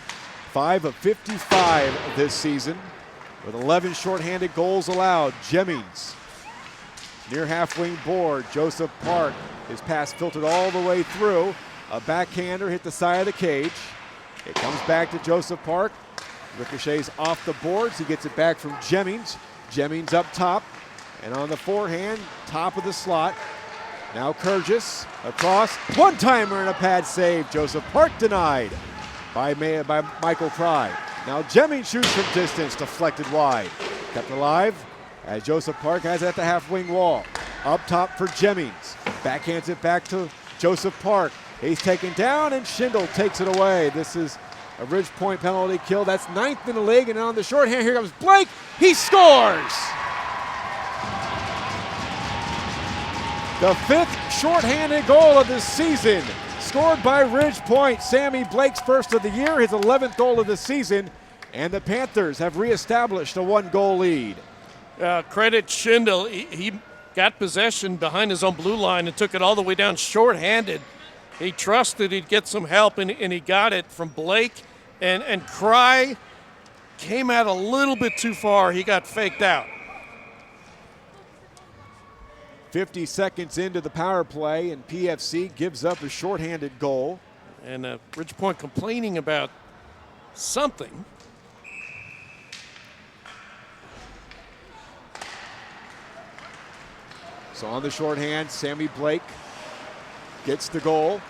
5 of 55 this season, with 11 shorthanded goals allowed. Jemmings, near half-wing board. Joseph Park, his pass filtered all the way through. A backhander hit the side of the cage. It comes back to Joseph Park. Ricochets off the boards. He gets it back from Jemmings. Jemmings up top. And on the forehand, top of the slot. Now Kurgis across. One-timer and a pad save. Joseph Park denied by Michael Pry. Now Jemmings shoots from distance, deflected wide. Kept alive as Joseph Park has it at the half-wing wall. Up top for Jemmings. Backhands it back to Joseph Park. He's taken down and Shindle takes it away. This is a Ridge Point penalty kill. That's 9th in the league, and on the shorthand, here comes Blake. He scores! The 5th shorthanded goal of the season, scored by Ridge Point. Sammy Blake's first of the year, his 11th goal of the season, and the Panthers have reestablished a 1-goal lead. Credit Shindle. He got possession behind his own blue line and took it all the way down shorthanded. He trusted he'd get some help, and he got it from Blake. And Cry came out a little bit too far. He got faked out. 50 seconds into the power play, and PFC gives up a shorthanded goal. And Ridge Point complaining about something. So on the shorthand, Sammy Blake gets the goal.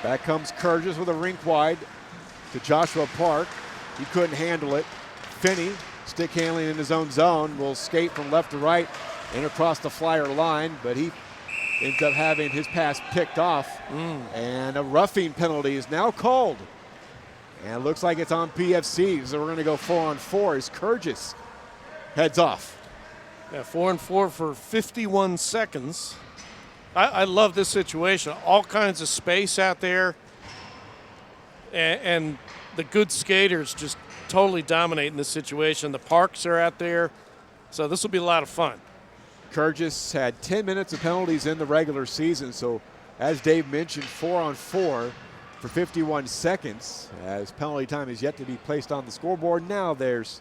Back comes Kurgis with a rink wide to Joshua Park. He couldn't handle it. Finney, stick handling in his own zone, will skate from left to right in across the Flyer line, but he ends up having his pass picked off. And a roughing penalty is now called. And it looks like it's on PFC, so we're going to go 4-on-4 as Kurgis heads off. Yeah, 4-on-4 for 51 seconds. I love this situation. All kinds of space out there. And the good skaters just totally dominating this situation. The parks are out there. So this will be a lot of fun. Kurgis had 10 minutes of penalties in the regular season. So as Dave mentioned, 4-on-4 for 51 seconds as penalty time is yet to be placed on the scoreboard. Now there's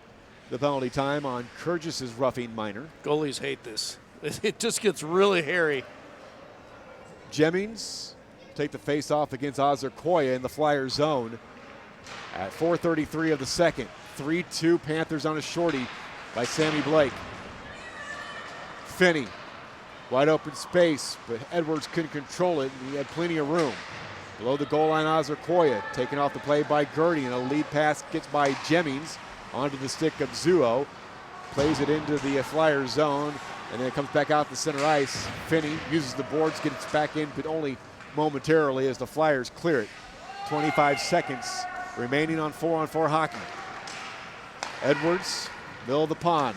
the penalty time on Kurgis's roughing minor. Goalies hate this. It just gets really hairy. Jemmings take the face-off against Ozarkoya in the Flyer zone at 4:33 of the second. 3-2 Panthers on a shorty by Sammy Blake. Finney, wide open space, but Edwards couldn't control it, and he had plenty of room. Below the goal line, Ozarkoya taken off the play by Gertie, and a lead pass gets by Jemmings onto the stick of Zuo. Plays it into the Flyer zone, and then it comes back out the center ice. Finney uses the boards, gets back in, but only momentarily as the Flyers clear it. 25 seconds remaining on 4-on-4 hockey. Edwards, middle of the pond,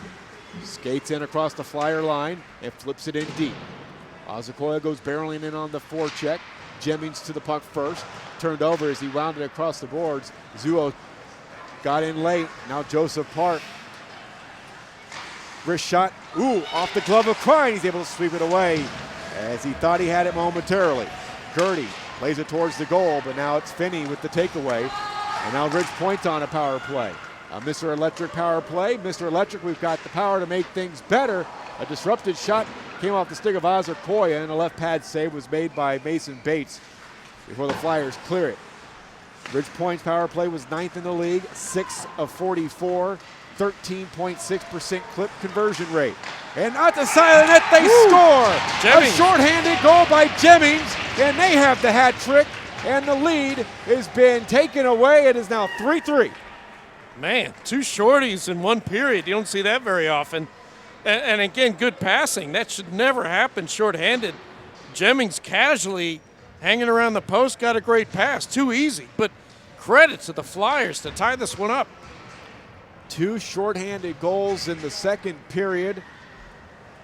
skates in across the Flyer line and flips it in deep. Ozarkoya goes barreling in on the forecheck. Jemmings to the puck first, turned over as he wound it across the boards. Zuo got in late. Now Joseph Park. Wrist shot, off the glove of Klein. He's able to sweep it away as he thought he had it momentarily. Gertie plays it towards the goal, but now it's Finney with the takeaway. And now Ridge Point on a power play. A Mr. Electric power play. Mr. Electric, we've got the power to make things better. A disrupted shot came off the stick of Ozarkoya, and a left pad save was made by Mason Bates before the Flyers clear it. Ridge Point's power play was 9th in the league, 6 of 44. 13.6% clip conversion rate. And at the side of the net, they score! Jemmings. A shorthanded goal by Jemmings, and they have the hat trick, and the lead has been taken away. It is now 3-3. Man, 2 shorties in 1 period. You don't see that very often. And again, good passing. That should never happen shorthanded. Jemmings casually hanging around the post, got a great pass. Too easy. But credit to the Flyers to tie this one up. 2 shorthanded goals in the second period.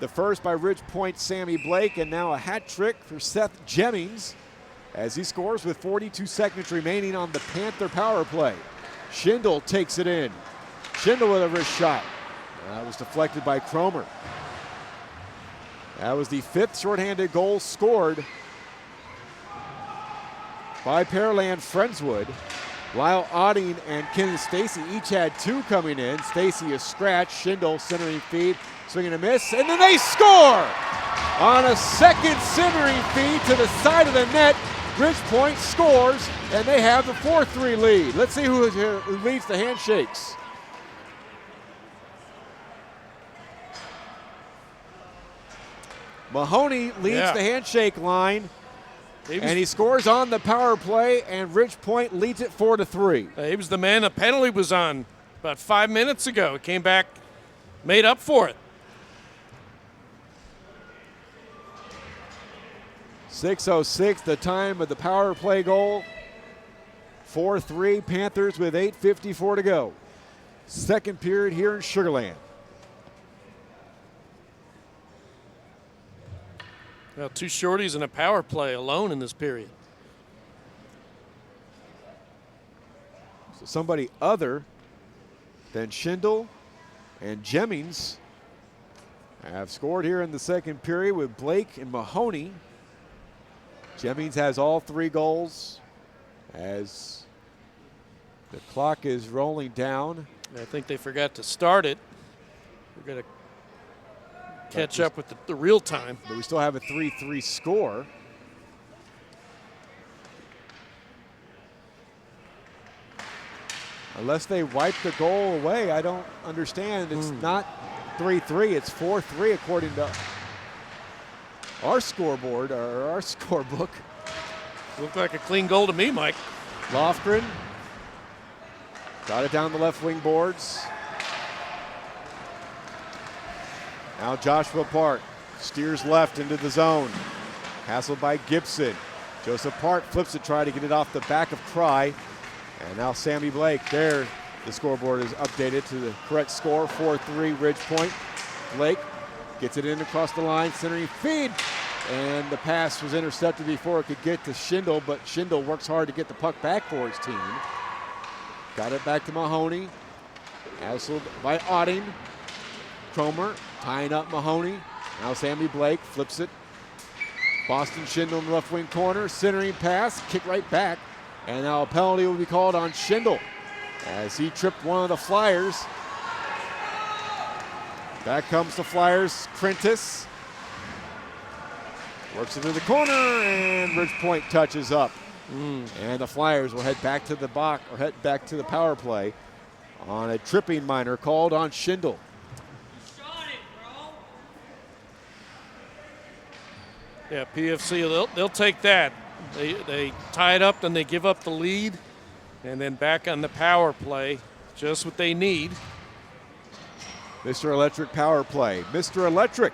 The first by Ridge Point Sammy Blake, and now a hat trick for Seth Jemmings as he scores with 42 seconds remaining on the Panther power play. Shindle takes it in. Shindle with a wrist shot. That was deflected by Cromer. That was the 5th shorthanded goal scored by Pearland Friendswood. Lyle Otting and Ken Stacy each had 2 coming in. Stacy a scratch, Shindle centering feed, swing and a miss, and then they score! On a second centering feed to the side of the net, Ridge Point scores, and they have the 4-3 lead. Let's see who leads the handshakes. Mahoney leads the handshake line. And he scores on the power play, and Ridge Point leads it 4-3. He was the man the penalty was on about 5 minutes ago. Came back, made up for it. 6:06, the time of the power play goal. 4-3 Panthers with 8:54 to go. Second period here in Sugar Land. Well, 2 shorties and a power play alone in this period. So somebody other than Shindle and Jemmings have scored here in the second period with Blake and Mahoney. Jemmings has all 3 goals as the clock is rolling down. I think they forgot to start it. We're going to catch up with the real time. But we still have a 3-3 score. Unless they wipe the goal away, I don't understand. It's not 3-3, it's 4-3 according to our scoreboard, or our scorebook. Looked like a clean goal to me, Mike. Lofgren got it down the left wing boards. Now Joshua Park steers left into the zone. Hassled by Gibson. Joseph Park flips it, try to get it off the back of Cry. And now Sammy Blake there. The scoreboard is updated to the correct score, 4-3 Ridge Point. Blake gets it in across the line, centering feed. And the pass was intercepted before it could get to Shindle, but Shindle works hard to get the puck back for his team. Got it back to Mahoney. Hassled by Otting. Cromer tying up Mahoney. Now Sammy Blake flips it. Boston Shindle in the left wing corner. Centering pass, kick right back. And now a penalty will be called on Shindle as he tripped one of the Flyers. Back comes the Flyers. Prentice works into the corner, and Ridge Point touches up. And the Flyers will head back to the box, or head back to the power play on a tripping minor called on Shindle. Yeah, PFC, they'll take that. They tie it up, then they give up the lead, and then back on the power play, just what they need. Mr. Electric power play. Mr. Electric,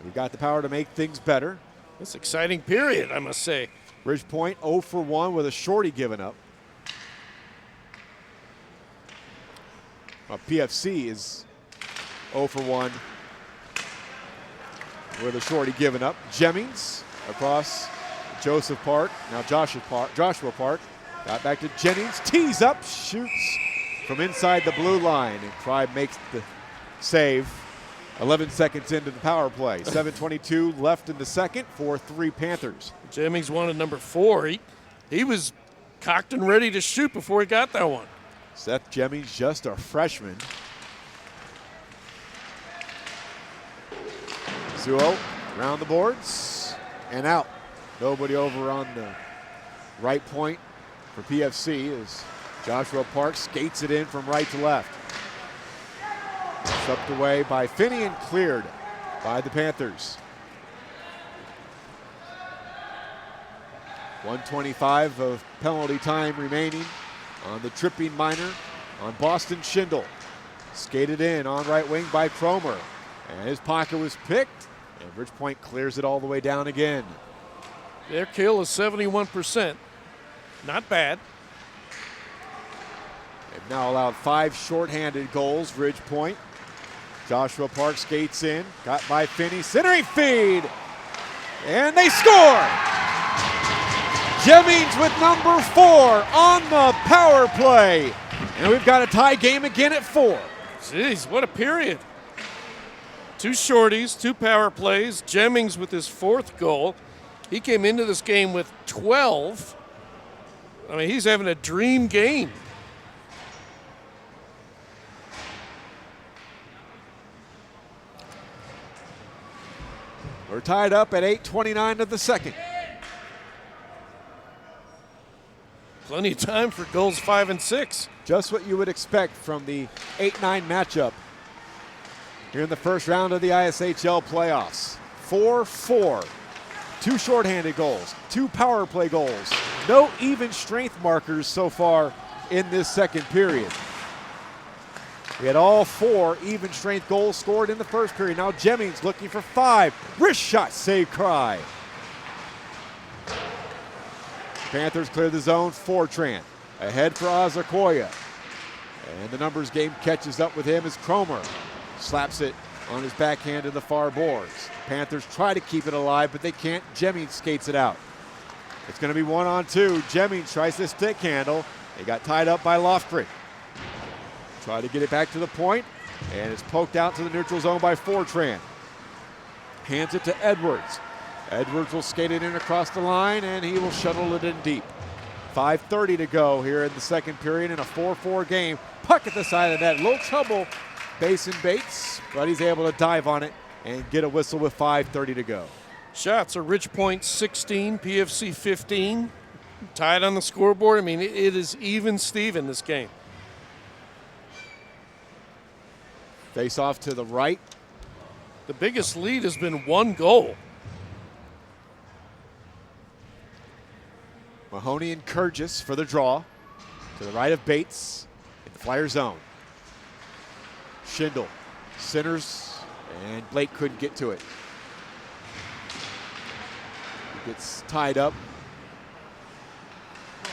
we got the power to make things better. It's an exciting period, I must say. Ridge Point 0 for 1 with a shorty given up. PFC is 0 for 1 with a shorty given up. Jemmings across Joseph Park. Now Joshua Park. Got back to Jennings. Tees up, shoots from inside the blue line. And Tribe makes the save. 11 seconds into the power play. 7:22 left in the second. 4-3 Panthers. Jennings wanted number 4. He was cocked and ready to shoot before he got that one. Seth Jemmings, just a freshman. Zuo around the boards and out. Nobody over on the right point for PFC as Joshua Park skates it in from right to left. Swept away by Finney and cleared by the Panthers. 1:25 of penalty time remaining on the tripping minor on Boston Shindle. Skated in on right wing by Cromer. And his pocket was picked, and Ridge Point clears it all the way down again. Their kill is 71%. Not bad. They've now allowed 5 shorthanded goals, Ridge Point. Joshua Park skates in, got by Finney, centering feed, and they score! Jemmings with number 4 on the power play. And we've got a tie game again at 4. Jeez, what a period. 2 shorties, 2 power plays. Jemmings with his 4th goal. He came into this game with 12. I mean, he's having a dream game. We're tied up at 8:29 of the second. Plenty of time for goals 5 and 6. Just what you would expect from the 8-9 matchup here in the first round of the ISHL playoffs. 4-4. 2 shorthanded goals, 2 power play goals. No even strength markers so far in this second period. We had all 4 even strength goals scored in the first period. Now Jemmings looking for 5. Wrist shot, save Cry. Panthers clear the zone. Fortran ahead for Azakoya. And the numbers game catches up with him as Cromer slaps it on his backhand to the far boards. Panthers try to keep it alive, but they can't. Jemmings skates it out. It's going to be 1-on-2. Jemmings tries to stick handle. They got tied up by Lofgren. Try to get it back to the point, and it's poked out to the neutral zone by Fortran. Hands it to Edwards. Edwards will skate it in across the line, and he will shuttle it in deep. 5:30 to go here in the second period in a 4-4 game. Puck at the side of the net. Little trouble, Basin Bates, but he's able to dive on it and get a whistle with 5:30 to go. Shots are Ridge Point 16, PFC 15. Tied on the scoreboard. I mean, it is even Steven this game. Face off to the right. The biggest lead has been 1 goal. Mahoney and Kurgis for the draw. To the right of Bates in the Flyer zone. Shindle centers And Blake couldn't get to it. He gets tied up.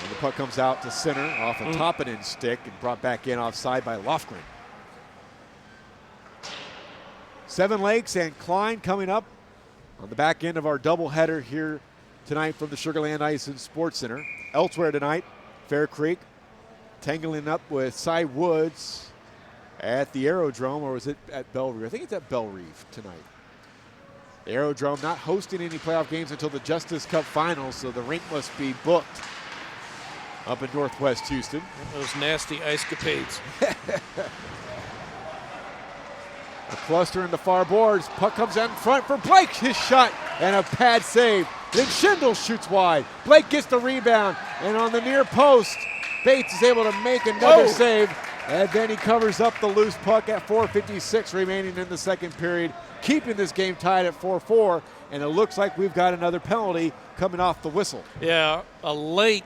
And the puck comes out to center off a Toppinen stick and brought back in offside by Lofgren. Seven Lakes and Klein coming up on the back end of our doubleheader here tonight from the Sugar Land Ice and Sports Center. Elsewhere tonight, Fair Creek tangling up with Cy Woods at the Aerodrome, or was it at Belle Reef? I think it's at Belle Reef tonight. The Aerodrome not hosting any playoff games until the Justice Cup Finals, so the rink must be booked up in Northwest Houston. Those nasty ice capades. A cluster in the far boards. Puck comes out in front for Blake. His shot and a pad save. Then Shindle shoots wide. Blake gets the rebound. And on the near post, Bates is able to make another save. And then he covers up the loose puck at 4:56 remaining in the second period, keeping this game tied at 4-4. And it looks like we've got another penalty coming off the whistle. Yeah, a late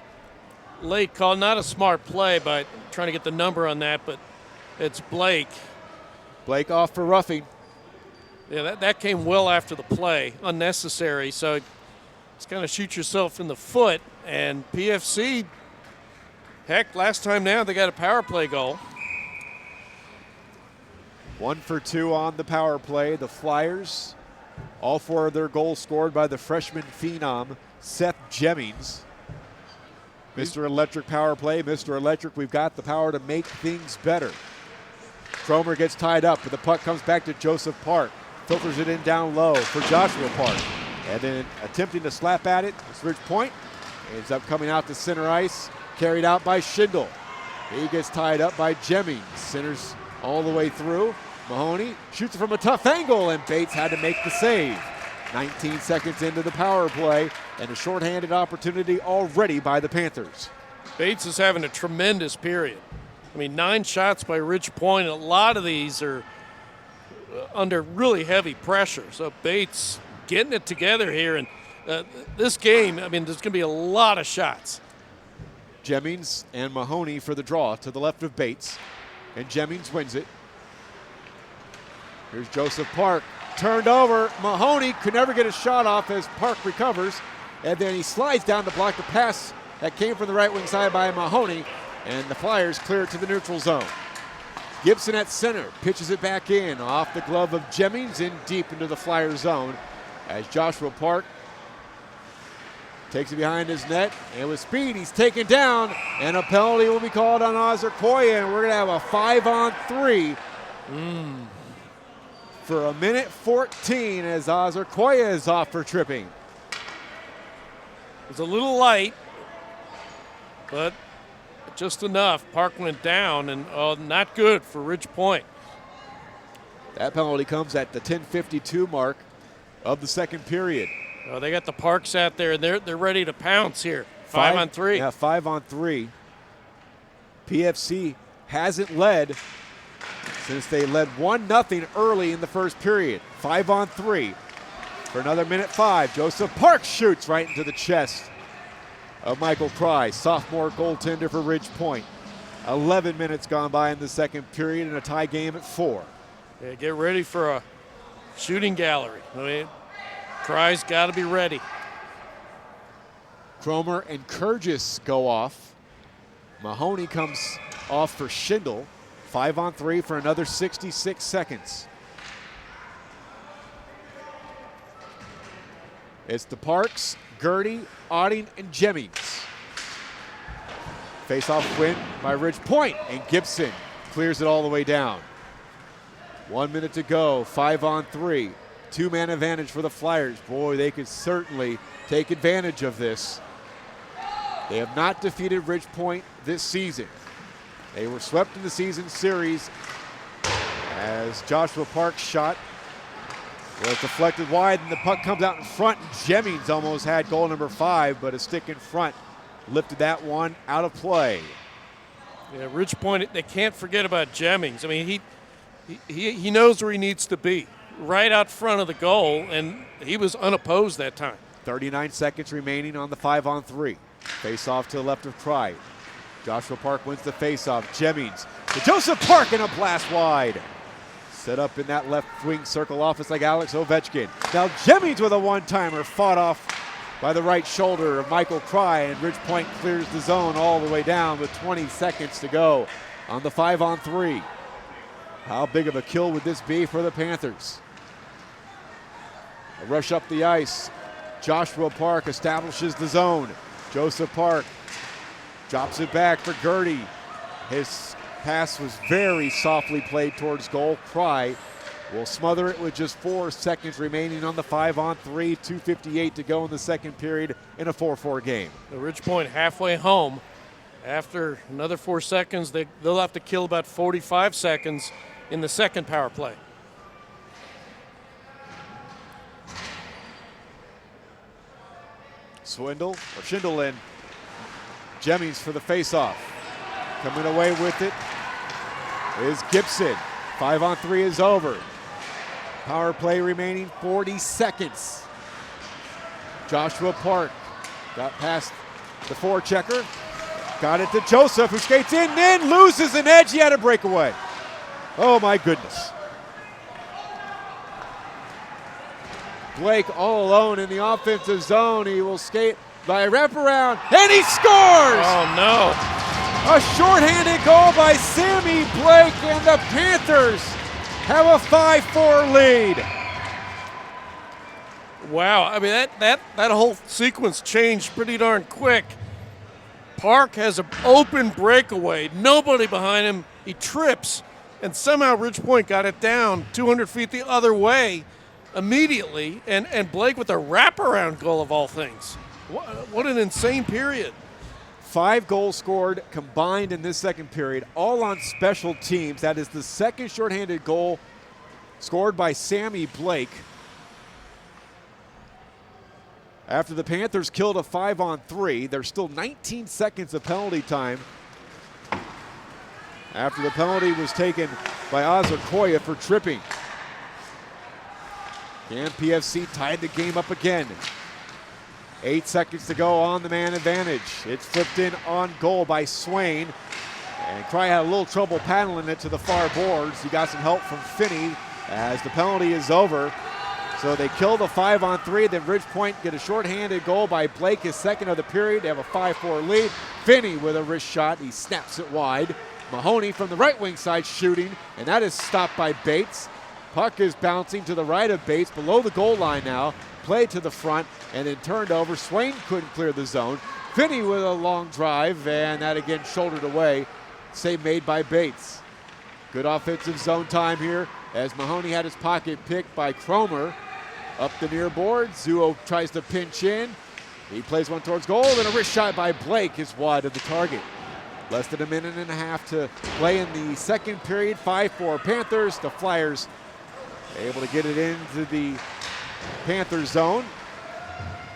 call. Not a smart play, but trying to get the number on that, but it's Blake. Blake off for roughing. Yeah, that came well after the play. Unnecessary, so it's kind of shoot yourself in the foot. And PFC, heck, last time now they got a power play goal. 1 for 2 on the power play. The Flyers, all 4 of their goals scored by the freshman phenom, Seth Jemmings. Mr. Electric power play. Mr. Electric, we've got the power to make things better. Cromer gets tied up, but the puck comes back to Joseph Park. Filters it in down low for Joshua Park. And then attempting to slap at it, it's Ridge Point. Ends up coming out to center ice, carried out by Shindle. He gets tied up by Jemmings. Centers all the way through. Mahoney shoots it from a tough angle, and Bates had to make the save. 19 seconds into the power play, and a shorthanded opportunity already by the Panthers. Bates is having a tremendous period. I mean, 9 shots by Ridge Point. A lot of these are under really heavy pressure. So Bates getting it together here. And this game, I mean, there's going to be a lot of shots. Jemmings and Mahoney for the draw to the left of Bates. And Jemmings wins it. Here's Joseph Park. Turned over. Mahoney could never get a shot off as Park recovers. And then he slides down to block the pass that came from the right wing side by Mahoney. And the Flyers clear it to the neutral zone. Gibson at center, pitches it back in off the glove of Jemmings in deep into the Flyer zone as Joshua Park takes it behind his net, and with speed he's taken down, and a penalty will be called on Ozarkoye, and we're going to have a 5-on-3 for a minute 14 as Ozarkoye is off for tripping. It's a little light, but just enough. Park went down, and not good for Ridge Point. That penalty comes at the 10:52 mark of the second period. They got the Parks out there, and they're ready to pounce here. 5-on-3. Yeah, 5-on-3. PFC hasn't led since they led 1-0 early in the first period. 5-on-3 for another minute 5. Joseph Park shoots right into the chest of Michael Pry, sophomore goaltender for Ridge Point. 11 minutes gone by in the second period and a tie game at 4. Yeah, get ready for a shooting gallery. I mean, Pry's got to be ready. Cromer and Kurgis go off. Mahoney comes off for Shindle. 5-on-3 for another 66 seconds. It's the Parks, Gertie, Otting, and Jemmings. Face-off win by Ridge Point, and Gibson clears it all the way down. 1 minute to go, 5-on-3. 2-man advantage for the Flyers. Boy, they could certainly take advantage of this. They have not defeated Ridge Point this season. They were swept in the season series as Joshua Park's shot was deflected wide, and the puck comes out in front. Jemmings almost had goal number 5, but a stick in front lifted that one out of play. Yeah, Ridge Point, they can't forget about Jemmings. I mean, he knows where he needs to be, right out front of the goal, and he was unopposed that time. 39 seconds remaining on the 5-on-3. Face-off to the left of Pride. Joshua Park wins the face-off. Jemmings to Joseph Park and a blast wide. Set up in that left wing circle office like Alex Ovechkin. Now Jemmings with a one-timer, fought off by the right shoulder of Michael Cry, and Ridge Point clears the zone all the way down with 20 seconds to go on the 5-on-3. How big of a kill would this be for the Panthers? A rush up the ice. Joshua Park establishes the zone. Joseph Park drops it back for Gertie. His pass was very softly played towards goal. Cry will smother it with just 4 seconds remaining on the 5-on-3. 2:58 to go in the second period in a 4-4 game. The Ridge Point halfway home. After another 4 seconds, they'll have to kill about 45 seconds in the second power play. Shindle and Jemmings for the faceoff. Coming away with it is Gibson. 5-on-3 is over. Power play remaining 40 seconds. Joshua Park got past the forechecker. Got it to Joseph, who skates in, then loses an edge. He had a breakaway. Oh my goodness. Blake all alone in the offensive zone. He will skate by a wraparound, and he scores! Oh no. A shorthanded goal by Sammy Blake, and the Panthers have a 5-4 lead. Wow, I mean that whole sequence changed pretty darn quick. Park has an open breakaway, nobody behind him, he trips, and somehow Ridge Point got it down 200 feet the other way immediately, and Blake with a wraparound goal of all things. What an insane period. 5 goals scored combined in this second period, all on special teams. That is the second shorthanded goal scored by Sammy Blake. After the Panthers killed a 5-on-3, there's still 19 seconds of penalty time. After the penalty was taken by Azakoya for tripping. And PFC tied the game up again. 8 seconds to go on the man advantage. It's flipped in on goal by Swain. And Cry had a little trouble paddling it to the far boards. He got some help from Finney as the penalty is over. So they kill the 5-on-3. Then Ridge Point get a shorthanded goal by Blake, his second of the period. They have a 5-4 lead. Finney with a wrist shot. He snaps it wide. Mahoney from the right wing side shooting, and that is stopped by Bates. Puck is bouncing to the right of Bates, below the goal line now. Played to the front and then turned over. Swain couldn't clear the zone. Finney with a long drive, and that again shouldered away. Save made by Bates. Good offensive zone time here as Mahoney had his pocket picked by Cromer. Up the near board, Zuo tries to pinch in. He plays one towards goal, and a wrist shot by Blake is wide of the target. Less than a minute and a half to play in the second period. 5-4 Panthers. The Flyers able to get it into the Panthers zone.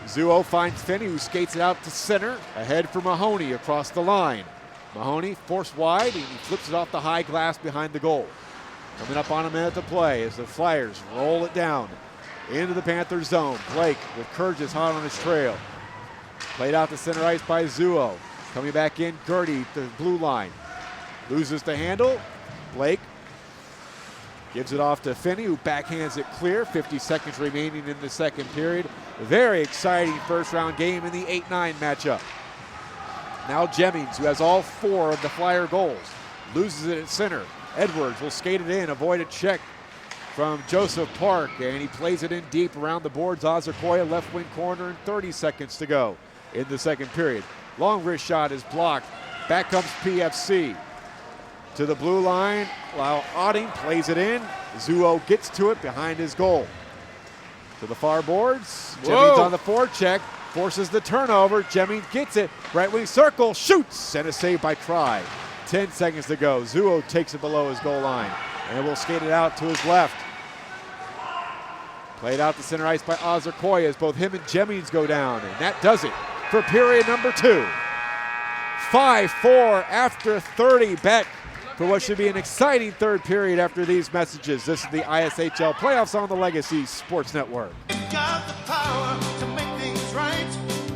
Zuo finds Finney, who skates it out to center. Ahead for Mahoney across the line. Mahoney forced wide, and he flips it off the high glass behind the goal. Coming up on a minute to play as the Flyers roll it down into the Panthers zone. Blake with Kurgis hot on his trail. Played out to center ice by Zuo. Coming back in, Gertie to the blue line. Loses the handle. Blake gives it off to Finney, who backhands it clear. 50 seconds remaining in the second period. A very exciting first round game in the 8-9 matchup. Now Jemmings, who has all 4 of the Flyer goals, loses it at center. Edwards will skate it in, avoid a check from Joseph Park, and he plays it in deep around the boards. Azakoya left wing corner, and 30 seconds to go in the second period. Long wrist shot is blocked. Back comes PFC. To the blue line, Lau Otting plays it in. Zuo gets to it behind his goal. To the far boards, Jemmings on the forecheck, forces the turnover. Jemmings gets it, right wing circle, shoots, and a save by Cry. 10 seconds to go. Zuo takes it below his goal line, and will skate it out to his left. Played out to center ice by Azakoya as both him and Jemmings go down, and that does it for period number 2. 5-4 after 30. Back for what should be an exciting third period after these messages. This is the ISHL playoffs on the Legacy Sports Network. Got the power to make things right.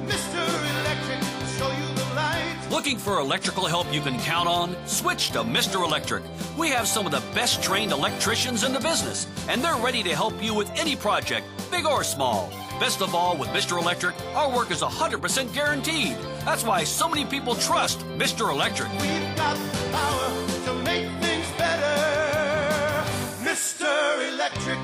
Mr. Electric, show you the light. Looking for electrical help you can count on? Switch to Mr. Electric. We have some of the best trained electricians in the business, and they're ready to help you with any project, big or small. Best of all, with Mr. Electric, our work is 100% guaranteed. That's why so many people trust Mr. Electric. We've got the power to make things better. Mr. Electric.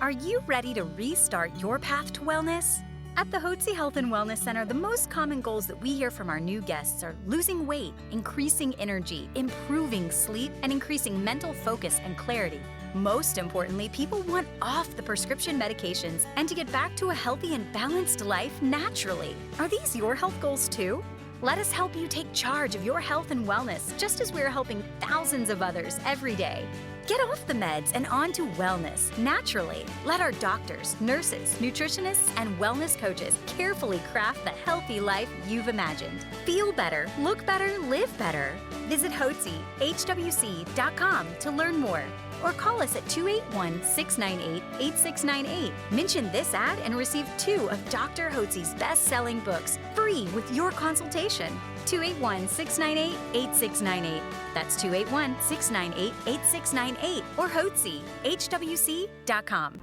Are you ready to restart your path to wellness? At the Hotze Health and Wellness Center, the most common goals that we hear from our new guests are losing weight, increasing energy, improving sleep, and increasing mental focus and clarity. Most importantly, people want off the prescription medications and to get back to a healthy and balanced life naturally. Are these your health goals too? Let us help you take charge of your health and wellness, just as we're helping thousands of others every day. Get off the meds and on to wellness naturally. Let our doctors, nurses, nutritionists, and wellness coaches carefully craft the healthy life you've imagined. Feel better, look better, live better. Visit HWC.com to learn more, or call us at 281-698-8698. Mention this ad and receive 2 of Dr. Hotze's best-selling books free with your consultation. 281-698-8698. That's 281-698-8698 or Hotze, HWC.com.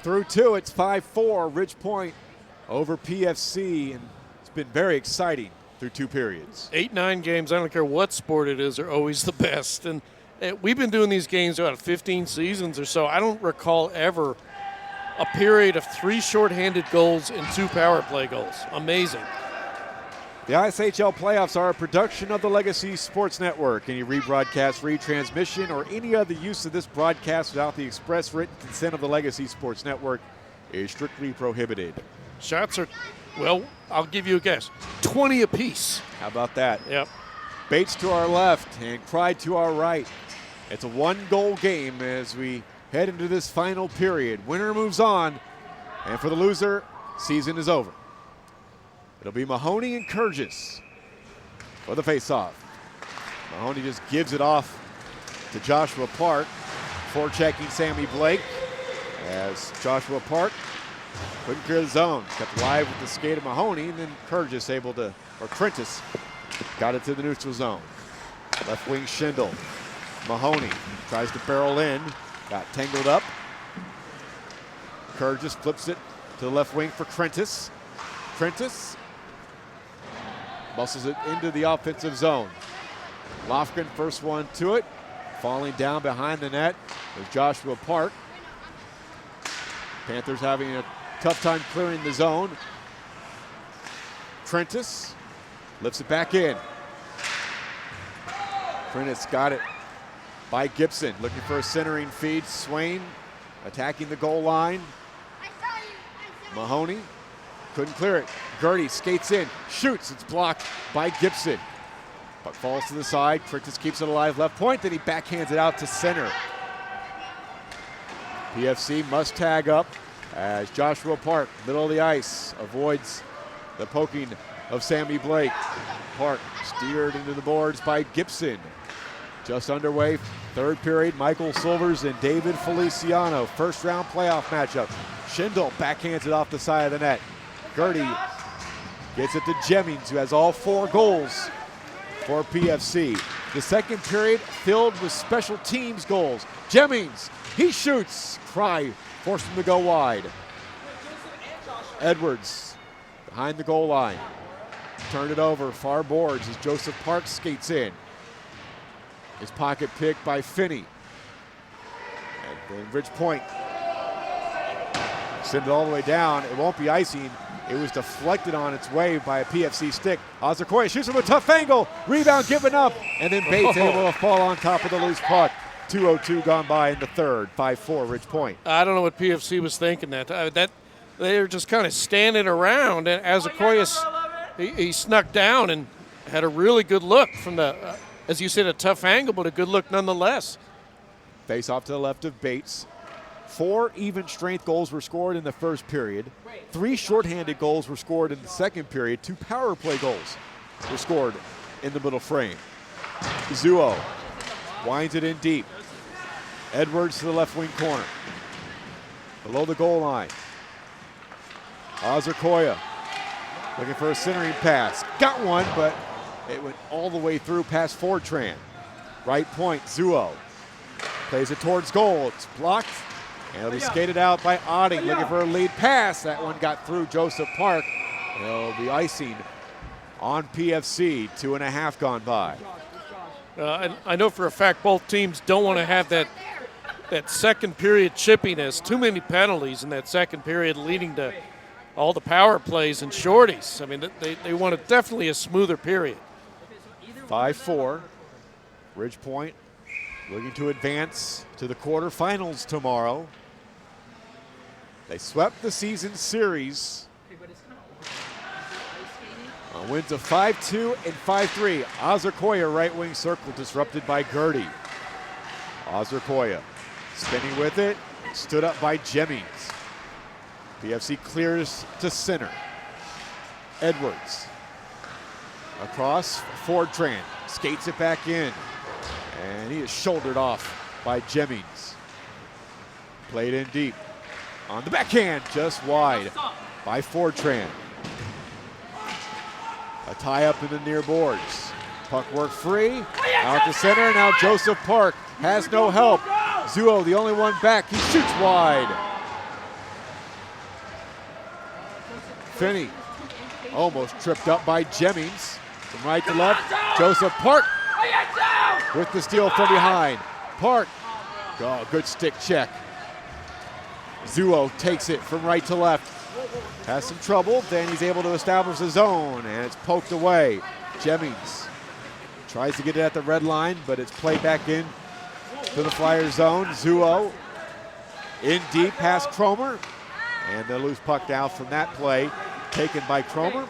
Through 2, it's 5-4, Ridge Point over PFC, and it's been very exciting through 2 periods. 8-9 games, I don't care what sport it is, are always the best. And we've been doing these games about 15 seasons or so. I don't recall ever a period of 3 shorthanded goals and 2 power play goals. Amazing. The ISHL playoffs are a production of the Legacy Sports Network. Any rebroadcast, retransmission, or any other use of this broadcast without the express written consent of the Legacy Sports Network is strictly prohibited. Shots are, well, I'll give you a guess, 20 apiece. How about that? Yep. Bates to our left and Clyde to our right. It's a 1-goal game as we head into this final period. Winner moves on, and for the loser, season is over. It'll be Mahoney and Kurgis for the faceoff. Mahoney just gives it off to Joshua Park, forechecking Sammy Blake as Joshua Park couldn't clear the zone. Kept live with the skate of Mahoney, and then Kurgis able to, or Prentice, got it to the neutral zone. Left wing Shindle. Mahoney tries to barrel in, got tangled up. Kurgis flips it to the left wing for Prentice. Prentice muscles it into the offensive zone. Lofgren first one to it. Falling down behind the net is Joshua Park. Panthers having a tough time clearing the zone. Prentice lifts it back in. Prentice got it by Gibson. Looking for a centering feed. Swain attacking the goal line. Mahoney couldn't clear it. Gertie skates in, shoots. It's blocked by Gibson. Puck falls to the side. Prentice keeps it alive left point. Then he backhands it out to center. PFC must tag up as Joshua Park, middle of the ice, avoids the poking of Sammy Blake. Park steered into the boards by Gibson. Just underway, 3rd period. Michael Silvers and David Feliciano. First round playoff matchup. Shindle backhands it off the side of the net. Gertie gets it to Jemmings, who has all 4 goals for PFC. The 2nd period filled with special teams goals. Jemmings, he shoots. Cry forced him to go wide. Edwards behind the goal line. Turned it over, far boards as Joseph Park skates in. His pocket picked by Finney. And then Ridge Point send it all the way down. It won't be icing. It was deflected on its way by a PFC stick. Ozakoya shoots from a tough angle. Rebound given up. And then Bates able to fall on top of the loose puck. 2:02 gone by in the 3rd. 5-4 Ridge Point. I don't know what PFC was thinking that they were just kind of standing around, and Ozakoya, he snuck down and had a really good look from the, as you said, a tough angle, but a good look nonetheless. Face off to the left of Bates. 4 even strength goals were scored in the 1st period. 3 shorthanded goals were scored in the 2nd period. 2 power play goals were scored in the middle frame. Zuo winds it in deep. Edwards to the left wing corner. Below the goal line. Ozakoya looking for a centering pass. Got one, but it went all the way through past Fortran. Right point, Zuo. Plays it towards goal. It's blocked. And it'll be skated out by Otting, looking for a lead pass. That one got through Joseph Park. It'll be icing on PFC. 2.5 gone by. And I know for a fact both teams don't want to have that second period chippiness. Too many penalties in that second period leading to all the power plays and shorties. I mean, they want definitely a smoother period. 5-4. Ridge Point looking to advance to the quarterfinals tomorrow. They swept the season series. Wins of 5-2 and 5-3. Ozerkoya right wing circle disrupted by Gertie. Ozerkoya spinning with it, stood up by Jemmings. PFC clears to center. Edwards across Fortran, skates it back in, and he is shouldered off by Jemmings. Played in deep. On the backhand, just wide by Fortran. A tie up in the near boards. Puck work free, out to center, now Joseph Park has no help. Zuo, the only one back, he shoots wide. Finney almost tripped up by Jemmings. From right to left, Joseph Park with the steal from behind. Park, oh, good stick check. Zuo takes it from right to left. Has some trouble, then he's able to establish his zone, and it's poked away. Jemmings tries to get it at the red line, but it's played back in to the Flyers zone. Zuo in deep past Cromer, and the loose puck down from that play, taken by Cromer.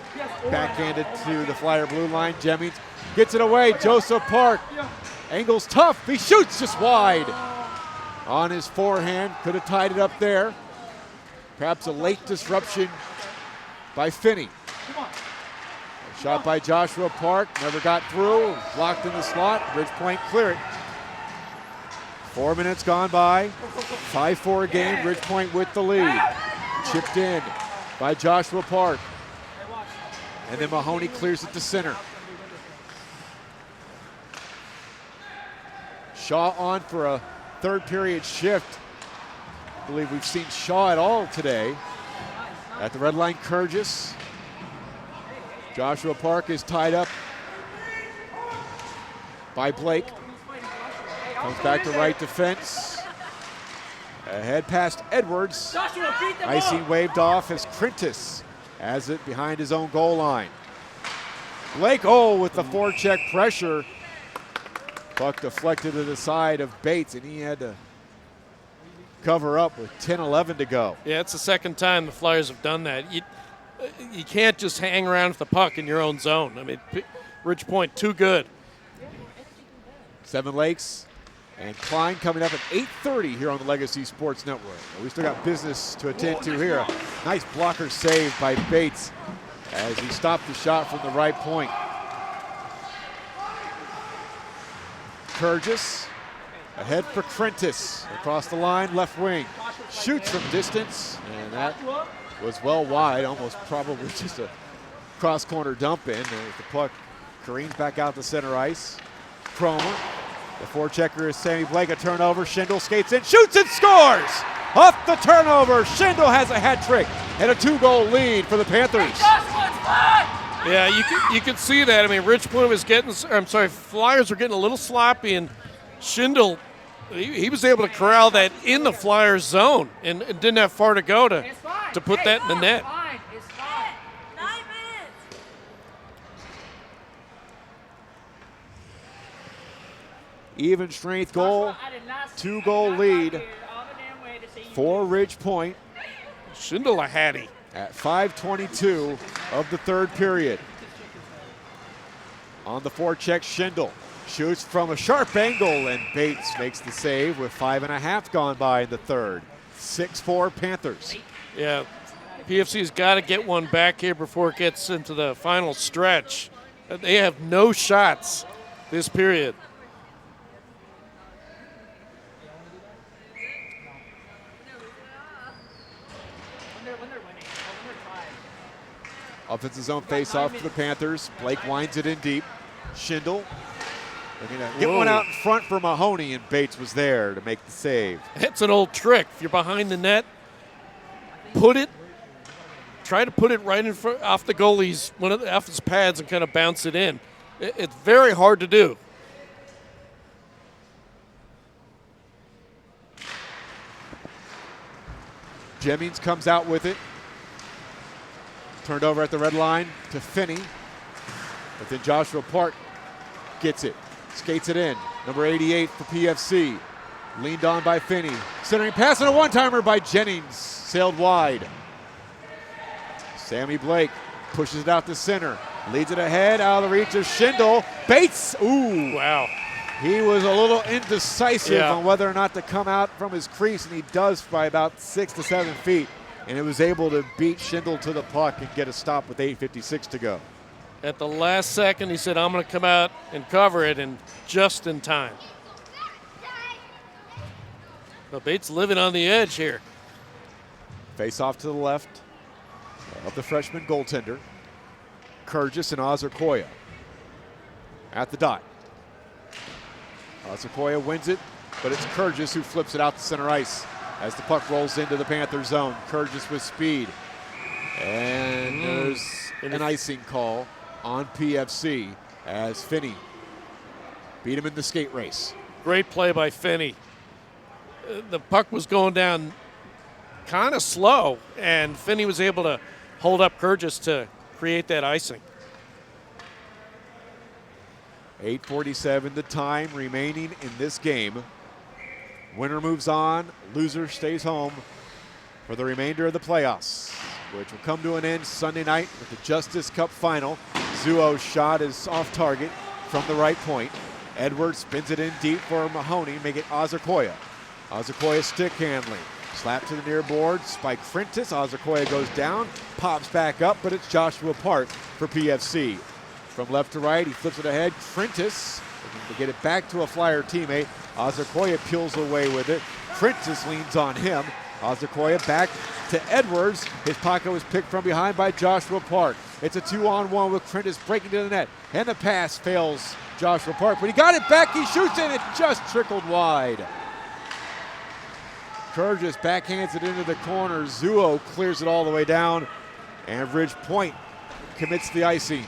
Backhanded to the Flyer blue line. Jemmings gets it away. Joseph Park angles tough. He shoots just wide on his forehand. Could have tied it up there. Perhaps a late disruption by Finney. A shot by Joshua Park, never got through, blocked in the slot. Ridge Point clear it. 4 minutes gone by, 5-4 game, Ridge Point with the lead. Chipped in by Joshua Park. And then Mahoney clears it to center. Shaw on for a third period shift. I believe we've seen Shaw at all today. At the red line, Kurgis. Joshua Park is tied up by Blake. Comes back to right defense. Ahead past Edwards. Icing waved off as Crintis has it behind his own goal line. Blake, with the forecheck pressure. Puck deflected to the side of Bates, and he had to cover up with 10-11 to go. Yeah, it's the second time the Flyers have done that. You can't just hang around with the puck in your own zone. I mean, Ridge Point, too good. Seven Lakes and Klein coming up at 8:30 here on the Legacy Sports Network. We still got business to attend to here. A nice blocker save by Bates as he stopped the shot from the right point. Kurgis ahead for Crintis. Across the line, left wing. Shoots from distance, and that was well wide, almost probably just a cross-corner dump in. As the puck careens back out to center ice. Cromer, the forechecker is Sammy Blake, a turnover. Shindle skates in, shoots and scores! Off the turnover, Shindle has a hat trick and a 2-goal lead for the Panthers. Yeah, you could see that. I mean, Ridge Point was Flyers were getting a little sloppy, and Shindle, he was able to corral that in the Flyers zone and didn't have far to go to put that in the net. Even strength goal, 2-goal lead for Ridge Point. Shindle a hattie. At 5:22 of the third period. On the forecheck, Shindle shoots from a sharp angle, and Bates makes the save with 5.5 gone by in the third. 6-4 Panthers. Yeah, PFC's got to get one back here before it gets into the final stretch. They have no shots this period. Offensive zone face-off for the Panthers. Blake winds it in deep. Shindle Looking to get one out in front for Mahoney, and Bates was there to make the save. It's an old trick. If you're behind the net, try to put it right in front, off the goalie's, off his pads, and kind of bounce it in. It's very hard to do. Jemmings comes out with it. Turned over at the red line to Finney. But then Joshua Park gets it. Skates it in. Number 88 for PFC. Leaned on by Finney. Centering pass and a one-timer by Jennings. Sailed wide. Sammy Blake pushes it out to center. Leads it ahead, out of the reach of Shindle. Bates, ooh. Wow. He was a little indecisive on whether or not to come out from his crease, and he does by about 6 to 7 feet. And it was able to beat Shindle to the puck and get a stop with 8:56 to go. At the last second, he said, I'm going to come out and cover it, and just in time. But Bates living on the edge here. Face off to the left of the freshman goaltender. Kurgis and Ozarkoya at the dot. Ozarkoya wins it, but it's Kurgis who flips it out to center ice as the puck rolls into the Panther zone. Kurgis with speed. And there's an icing call on PFC as Finney beat him in the skate race. Great play by Finney. The puck was going down kind of slow, and Finney was able to hold up Kurgis to create that icing. 8:47 the time remaining in this game. Winner moves on, loser stays home for the remainder of the playoffs, which will come to an end Sunday night with the Justice Cup final. Zuo's shot is off target from the right point. Edwards spins it in deep for Mahoney, make it Ozarkoya. Ozarkoya stick handling. Slap to the near boards by Frentis. Ozarkoya goes down, pops back up, but it's Joshua Park for PFC. From left to right, he flips it ahead. Frentis looking to get it back to a Flyer teammate. Ozarkoya peels away with it. Frentis leans on him. Ozarkoya back to Edwards. His pocket was picked from behind by Joshua Park. It's a 2-on-1 with Frentis breaking to the net. And the pass fails Joshua Park, but he got it back. He shoots it. It just trickled wide. Kurgis backhands it into the corner. Zuo clears it all the way down. And Ridge Point commits the icing.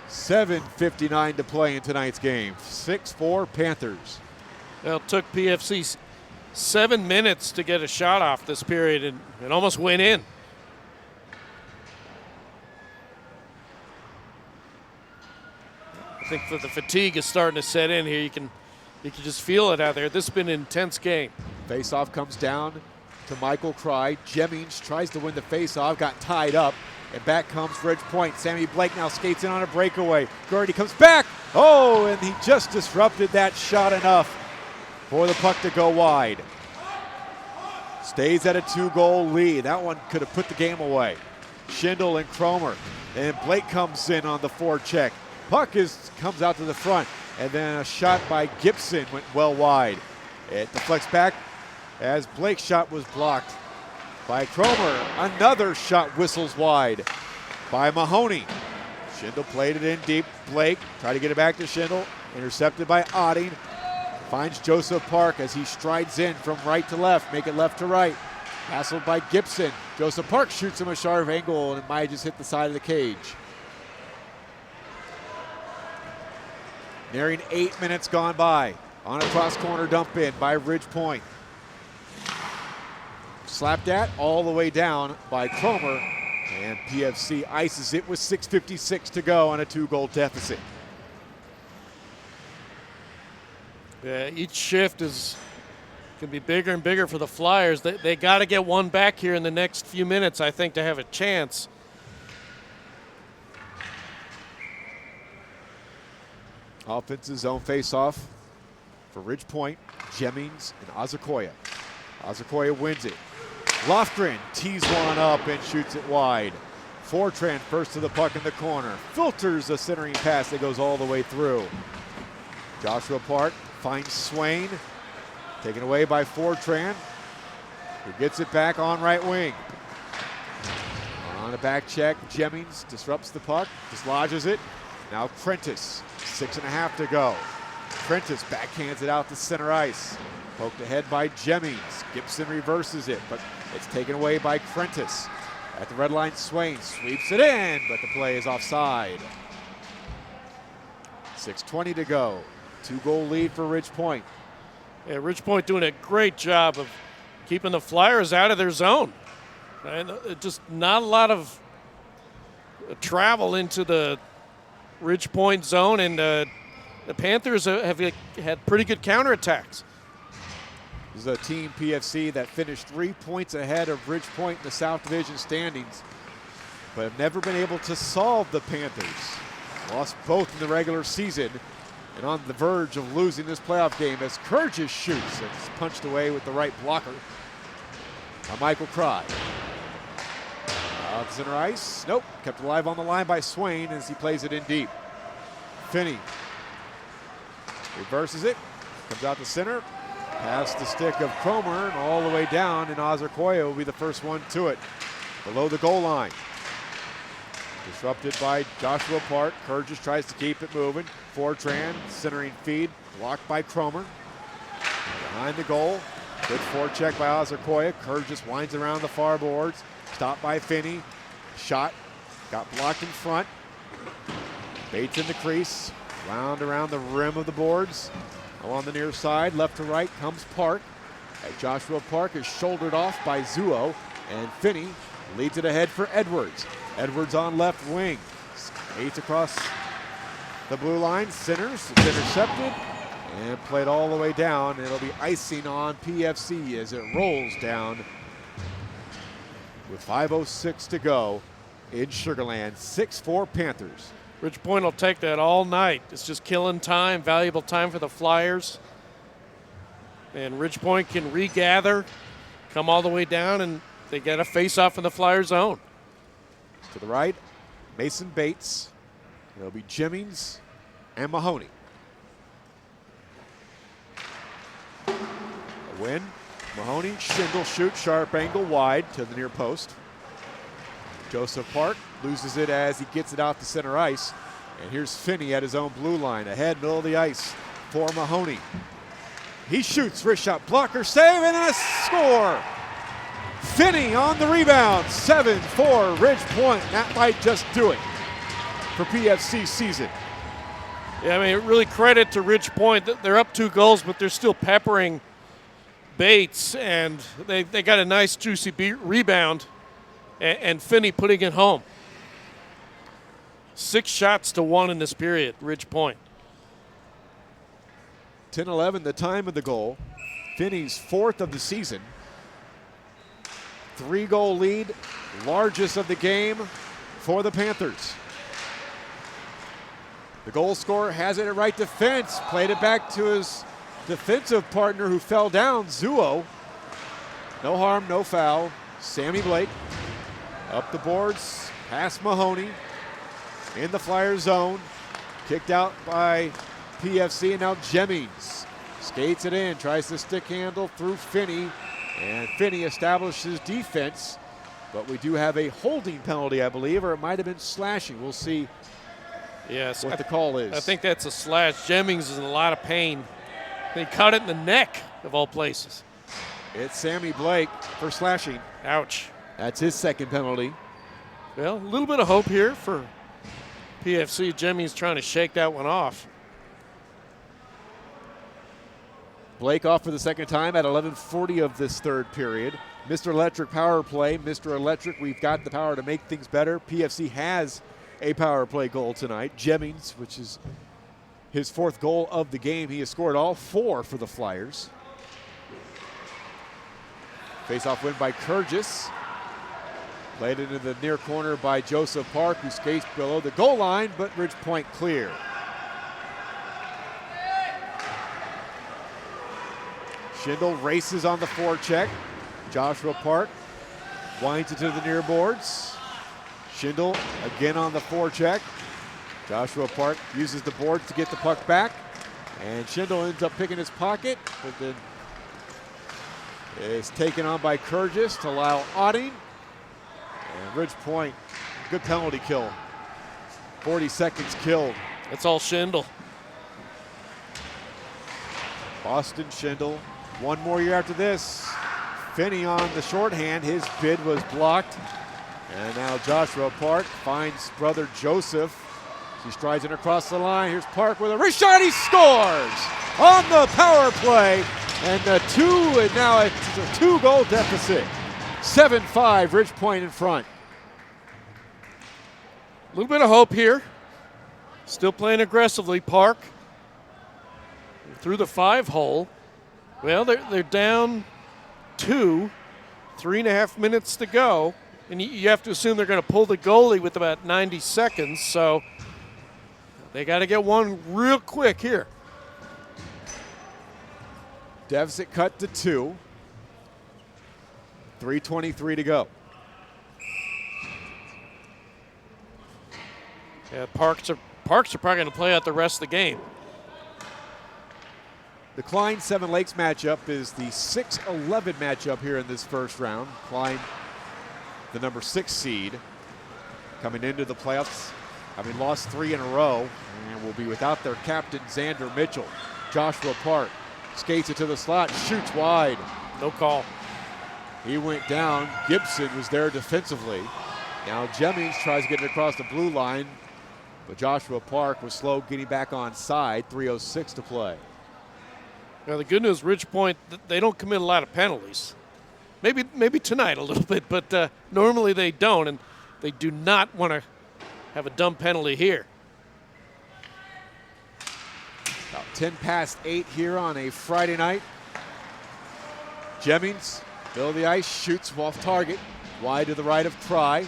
7:59 to play in tonight's game. 6-4 Panthers. Well, it took PFC 7 minutes to get a shot off this period, and it almost went in. I think that the fatigue is starting to set in here. You can just feel it out there. This has been an intense game. Faceoff comes down to Michael Cry. Jemmings tries to win the faceoff, got tied up, and back comes Ridge Point. Sammy Blake now skates in on a breakaway. Gurdy comes back. Oh, and he just disrupted that shot enough for the puck to go wide. Stays at a 2-goal lead. That one could have put the game away. Shindle and Cromer. And Blake comes in on the forecheck. Puck comes out to the front. And then a shot by Gibson went well wide. It deflects back as Blake's shot was blocked by Cromer. Another shot whistles wide by Mahoney. Shindle played it in deep. Blake tried to get it back to Shindle. Intercepted by Otting. Finds Joseph Park as he strides in from right to left. Make it left to right. Hassled by Gibson. Joseph Park shoots him a sharp angle, and it might just hit the side of the cage. Nearing 8 minutes gone by on a cross-corner dump in by Ridge Point. Slapped at all the way down by Cromer, and PFC ices it with 6:56 to go on a 2-goal deficit. Yeah, each shift can be bigger and bigger for the Flyers. They got to get one back here in the next few minutes, I think, to have a chance. Offensive zone face-off for Ridge Point, Jemmings, and Ozarkoya. Ozarkoya wins it. Lofgren tees one up and shoots it wide. Fortran first to the puck in the corner. Filters a centering pass that goes all the way through. Joshua Park finds Swain. Taken away by Fortran, who gets it back on right wing. On a back check, Jemmings disrupts the puck, dislodges it. Now Prentice, 6.5 to go. Prentice backhands it out to center ice. Poked ahead by Jemmings. Gibson reverses it, but it's taken away by Prentice. At the red line, Swain sweeps it in, but the play is offside. 6:20 to go. 2-goal lead for Ridge Point. Yeah, Ridge Point doing a great job of keeping the Flyers out of their zone. And just not a lot of travel into the Ridge Point zone, and the Panthers have had pretty good counterattacks. This is a team, PFC, that finished 3 points ahead of Ridge Point in the South Division standings, but have never been able to solve the Panthers. Lost both in the regular season and on the verge of losing this playoff game as Kurgis shoots. It's punched away with the right blocker by Michael Cry. Out to center ice. Nope. Kept alive on the line by Swain as he plays it in deep. Finney reverses it. Comes out to center. Past the stick of Cromer and all the way down, and Ozarkoya will be the first one to it. Below the goal line. Disrupted by Joshua Park. Kurgis tries to keep it moving. Fortran, centering feed. Blocked by Cromer. Behind the goal. Good forecheck by Ozarkoya. Kurgis winds around the far boards. Stopped by Finney. Shot. Got blocked in front. Bates in the crease. Round around the rim of the boards. Along the near side, left to right, comes Park. As Joshua Park is shouldered off by Zuo. And Finney leads it ahead for Edwards. Edwards on left wing. Skates across the blue line. Centers. It's intercepted. And played all the way down. It'll be icing on PFC as it rolls down with 5:06 to go in Sugarland. 6-4 Panthers. Ridge Point will take that all night. It's just killing time, valuable time for the Flyers. And Ridge Point can regather, come all the way down, and they get a face-off in the Flyer zone. To the right, Mason Bates. It'll be Jemmings and Mahoney. A win. Mahoney, Shindle shoots, sharp angle, wide to the near post. Joseph Park loses it as he gets it out to center ice. And here's Finney at his own blue line. Ahead, middle of the ice for Mahoney. He shoots, wrist shot, blocker, save, and a score! Finney on the rebound, 7-4 Ridge Point. That might just do it for PFC season. Yeah, I mean, really credit to Ridge Point. They're up 2 goals, but they're still peppering Bates, and they got a nice, juicy rebound. And Finney putting it home. 6 shots to 1 in this period, Ridge Point. 10-11, the time of the goal. Finney's 4th of the season. 3-goal lead, largest of the game for the Panthers. The goal scorer has it at right defense. Played it back to his defensive partner who fell down, Zuo. No harm, no foul. Sammy Blake. Up the boards, past Mahoney, in the Flyer zone. Kicked out by PFC, and now Jemmings skates it in, tries to stick handle through Finney, and Finney establishes defense, but we do have a holding penalty, I believe, or it might have been slashing. We'll see what the call is. I think that's a slash. Jemmings is in a lot of pain. They caught it in the neck, of all places. It's Sammy Blake for slashing. Ouch. That's his second penalty. Well, a little bit of hope here for PFC. Jemmings trying to shake that one off. Blake off for the second time at 11:40 of this third period. Mr. Electric power play. Mr. Electric, we've got the power to make things better. PFC has a power play goal tonight. Jemmings, which is his 4th goal of the game. He has scored all 4 for the Flyers. Face-off win by Kurgis. Played into the near corner by Joseph Park, who skates below the goal line, but Ridge Point clear. Shindle races on the forecheck. Joshua Park winds it to the near boards. Shindle again on the forecheck. Joshua Park uses the boards to get the puck back, and Shindle ends up picking his pocket, but then is taken on by Kurgis to allow Otting. And Ridge Point, good penalty kill. 40 seconds killed. That's all Shindle. Boston Shindle, one more year after this. Finney on the shorthand, his bid was blocked. And now Joshua Park finds brother Joseph. He strides in across the line. Here's Park with a wrist shot. He scores on the power play. And now it's a 2-goal deficit. 7-5, Ridge Point in front. A little bit of hope here. Still playing aggressively, Park. Through the 5-hole. Well, they're down 2, 3.5 minutes to go. And you have to assume they're going to pull the goalie with about 90 seconds. So they got to get one real quick here. Deficit cut to 2. 3:23 to go. Yeah, Parks are probably going to play out the rest of the game. The Klein-Seven Lakes matchup is the 6-11 matchup here in this first round. Klein, the number 6 seed, coming into the playoffs, having lost 3 in a row, and will be without their captain, Xander Mitchell. Joshua Park skates it to the slot, shoots wide. No call. He went down. Gibson was there defensively. Now Jemmings tries to get it across the blue line, but Joshua Park was slow getting back on side. 3:06 to play. Now the good news, Ridge Point, they don't commit a lot of penalties. Maybe tonight a little bit, but normally they don't, and they do not want to have a dumb penalty here. About 10 past 8 here on a Friday night. Jemmings, middle of the ice, shoots off target, wide to the right of Try.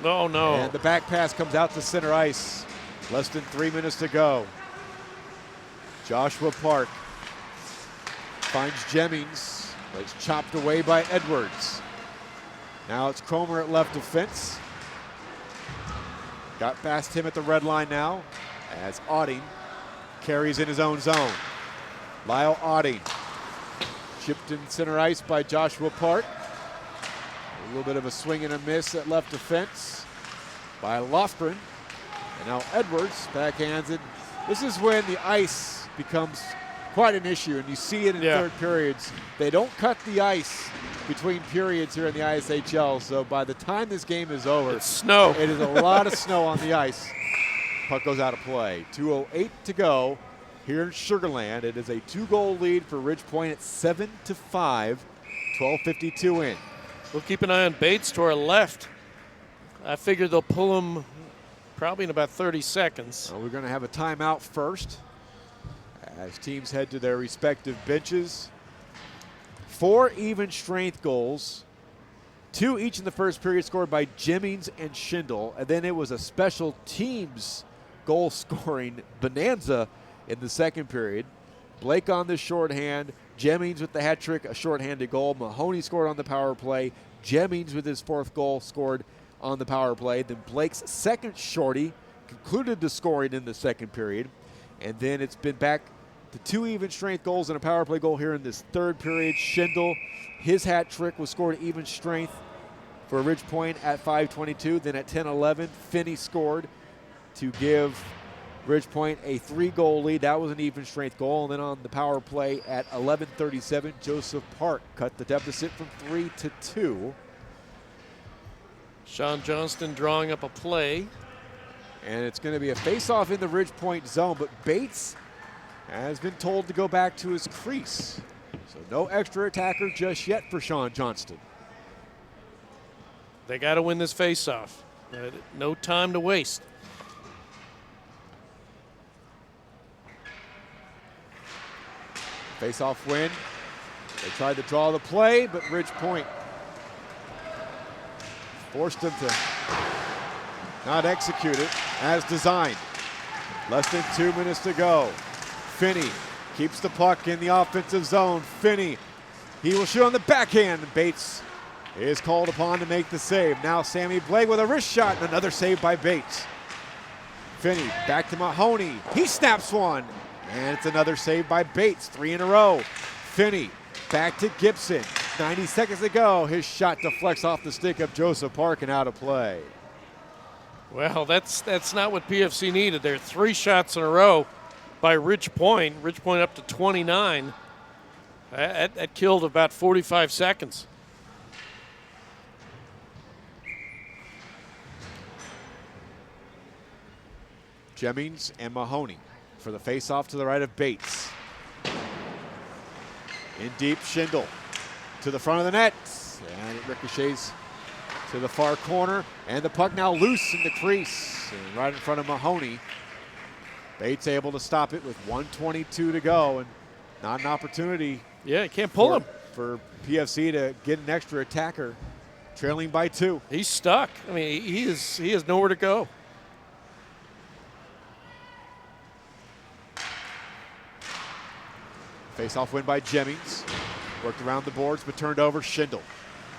Oh, no. And the back pass comes out to center ice. Less than 3 minutes to go. Joshua Park finds Jemmings, but it's chopped away by Edwards. Now it's Cromer at left defense. Got past him at the red line now as Auding carries in his own zone. Lyle Auding chipped in center ice by Joshua Park. A little bit of a swing and a miss at left defense by Lofgren. And now Edwards backhands it. This is when the ice becomes quite an issue, and you see it in third periods. They don't cut the ice between periods here in the ISHL, so by the time this game is over, it's snow. It is a lot of snow on the ice. Puck goes out of play. 2:08 to go here in Sugar Land. It is a 2-goal lead for Ridge Point at 7-5. 12:52 in. We'll keep an eye on Bates to our left. I figure they'll pull him probably in about 30 seconds. We're going to have a timeout first as teams head to their respective benches. 4 even strength goals, 2 each in the first period scored by Jemmings and Shindle, and then it was a special teams goal scoring bonanza in the second period. Blake on the shorthand, Jemmings with the hat trick, a shorthanded goal. Mahoney scored on the power play. Jemmings with his 4th goal scored on the power play. Then Blake's second shorty concluded the scoring in the second period. And then it's been back to 2 even strength goals and a power play goal here in this third period. Shindle, his hat trick was scored even strength for Ridge Point at 5:22. Then at 10:11, Finney scored to give Ridge Point a 3-goal lead. That was an even strength goal. And then on the power play at 11:37, Joseph Park cut the deficit from 3 to 2. Sean Johnston drawing up a play. And it's going to be a face-off in the Ridge Point zone, but Bates has been told to go back to his crease. So no extra attacker just yet for Sean Johnston. They got to win this face-off. No time to waste. Face-off win. They tried to draw the play, but Ridge Point forced them to not execute it as designed. Less than 2 minutes to go. Finney keeps the puck in the offensive zone. Finney, he will shoot on the backhand. Bates is called upon to make the save. Now Sammy Blake with a wrist shot and another save by Bates. Finney back to Mahoney. He snaps one. And it's another save by Bates, 3 in a row. Finney back to Gibson. 90 seconds to go. His shot deflects off the stick of Joseph Park and out of play. Well, that's not what PFC needed. There are 3 shots in a row. by Ridge Point. Ridge Point up to 29. That killed about 45 seconds. Jemmings and Mahoney for the face-off to the right of Bates. In deep, Shindle to the front of the net. And it ricochets to the far corner. And the puck now loose in the crease. And right in front of Mahoney. Bates able to stop it with 1:22 to go. And not an opportunity. Yeah, you can't pull him. For PFC to get an extra attacker. Trailing by 2. He's stuck. I mean, he has nowhere to go. Face-off win by Jemmings. Worked around the boards, but turned over Shindle.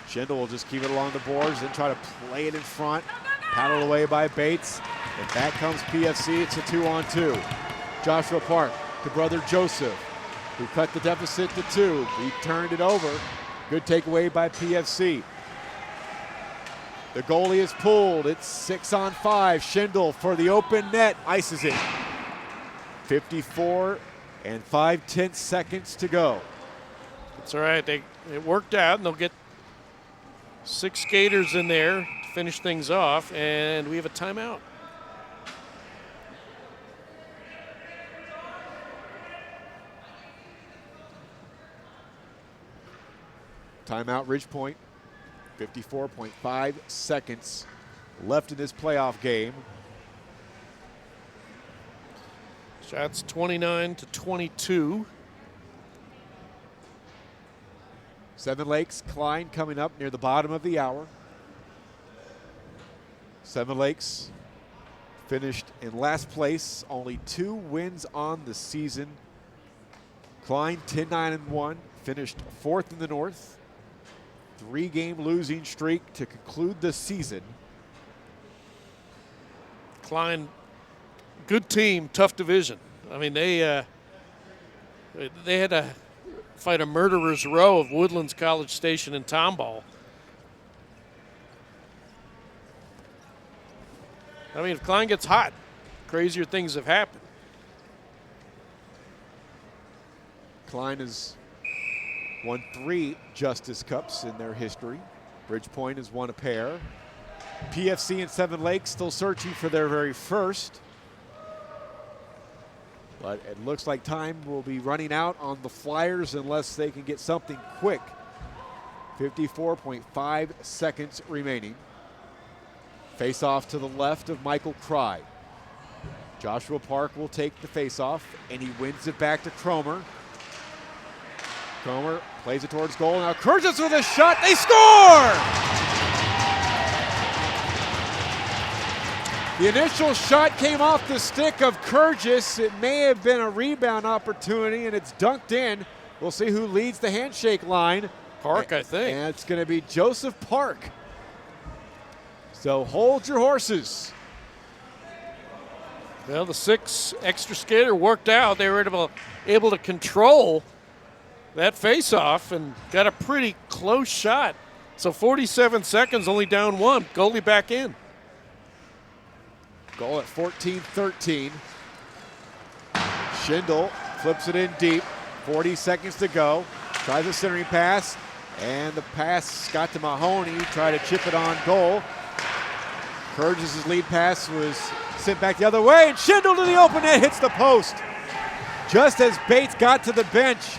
Shindle will just keep it along the boards, then try to play it in front. Paddled away by Bates. And back comes PFC. It's a 2-on-2. Joshua Park to brother Joseph, who cut the deficit to 2. He turned it over. Good takeaway by PFC. The goalie is pulled. It's 6-on-5. Shindle for the open net. Ices it. 54 and 5/10 seconds to go. It's all right. It worked out, and they'll get 6 skaters in there to finish things off, and we have a timeout. Timeout, Ridge Point. 54.5 seconds left in this playoff game. Shots 29-22. Seven Lakes, Klein coming up near the bottom of the hour. Seven Lakes finished in last place, only 2 wins on the season. Klein 10-9-1, finished 4th in the North. 3-game losing streak to conclude the season. Klein, good team, tough division. I mean, they had to fight a murderer's row of Woodlands, College Station, and Tomball. I mean, if Klein gets hot, crazier things have happened. Klein has won 3 Justice Cups in their history. Ridge Point has won a pair. PFC and Seven Lakes still searching for their very first. But it looks like time will be running out on the Flyers unless they can get something quick. 54.5 seconds remaining. Face-off to the left of Michael Cry. Joshua Park will take the face-off, and he wins it back to Cromer. Cromer plays it towards goal. Now Kurgis with a shot. They score! The initial shot came off the stick of Kurgis. It may have been a rebound opportunity, and it's dunked in. We'll see who leads the handshake line. Park, I think. And it's going to be Joseph Park. So hold your horses. Well, the 6 extra skater worked out. They were able to control that face-off and got a pretty close shot. So 47 seconds, only down 1. Goalie back in. Goal at 14-13. Shindle flips it in deep. 40 seconds to go. Tries a centering pass, and the pass got to Mahoney. Tried to chip it on goal. Kurgis' lead pass was sent back the other way, and Shindle to the open net hits the post. Just as Bates got to the bench.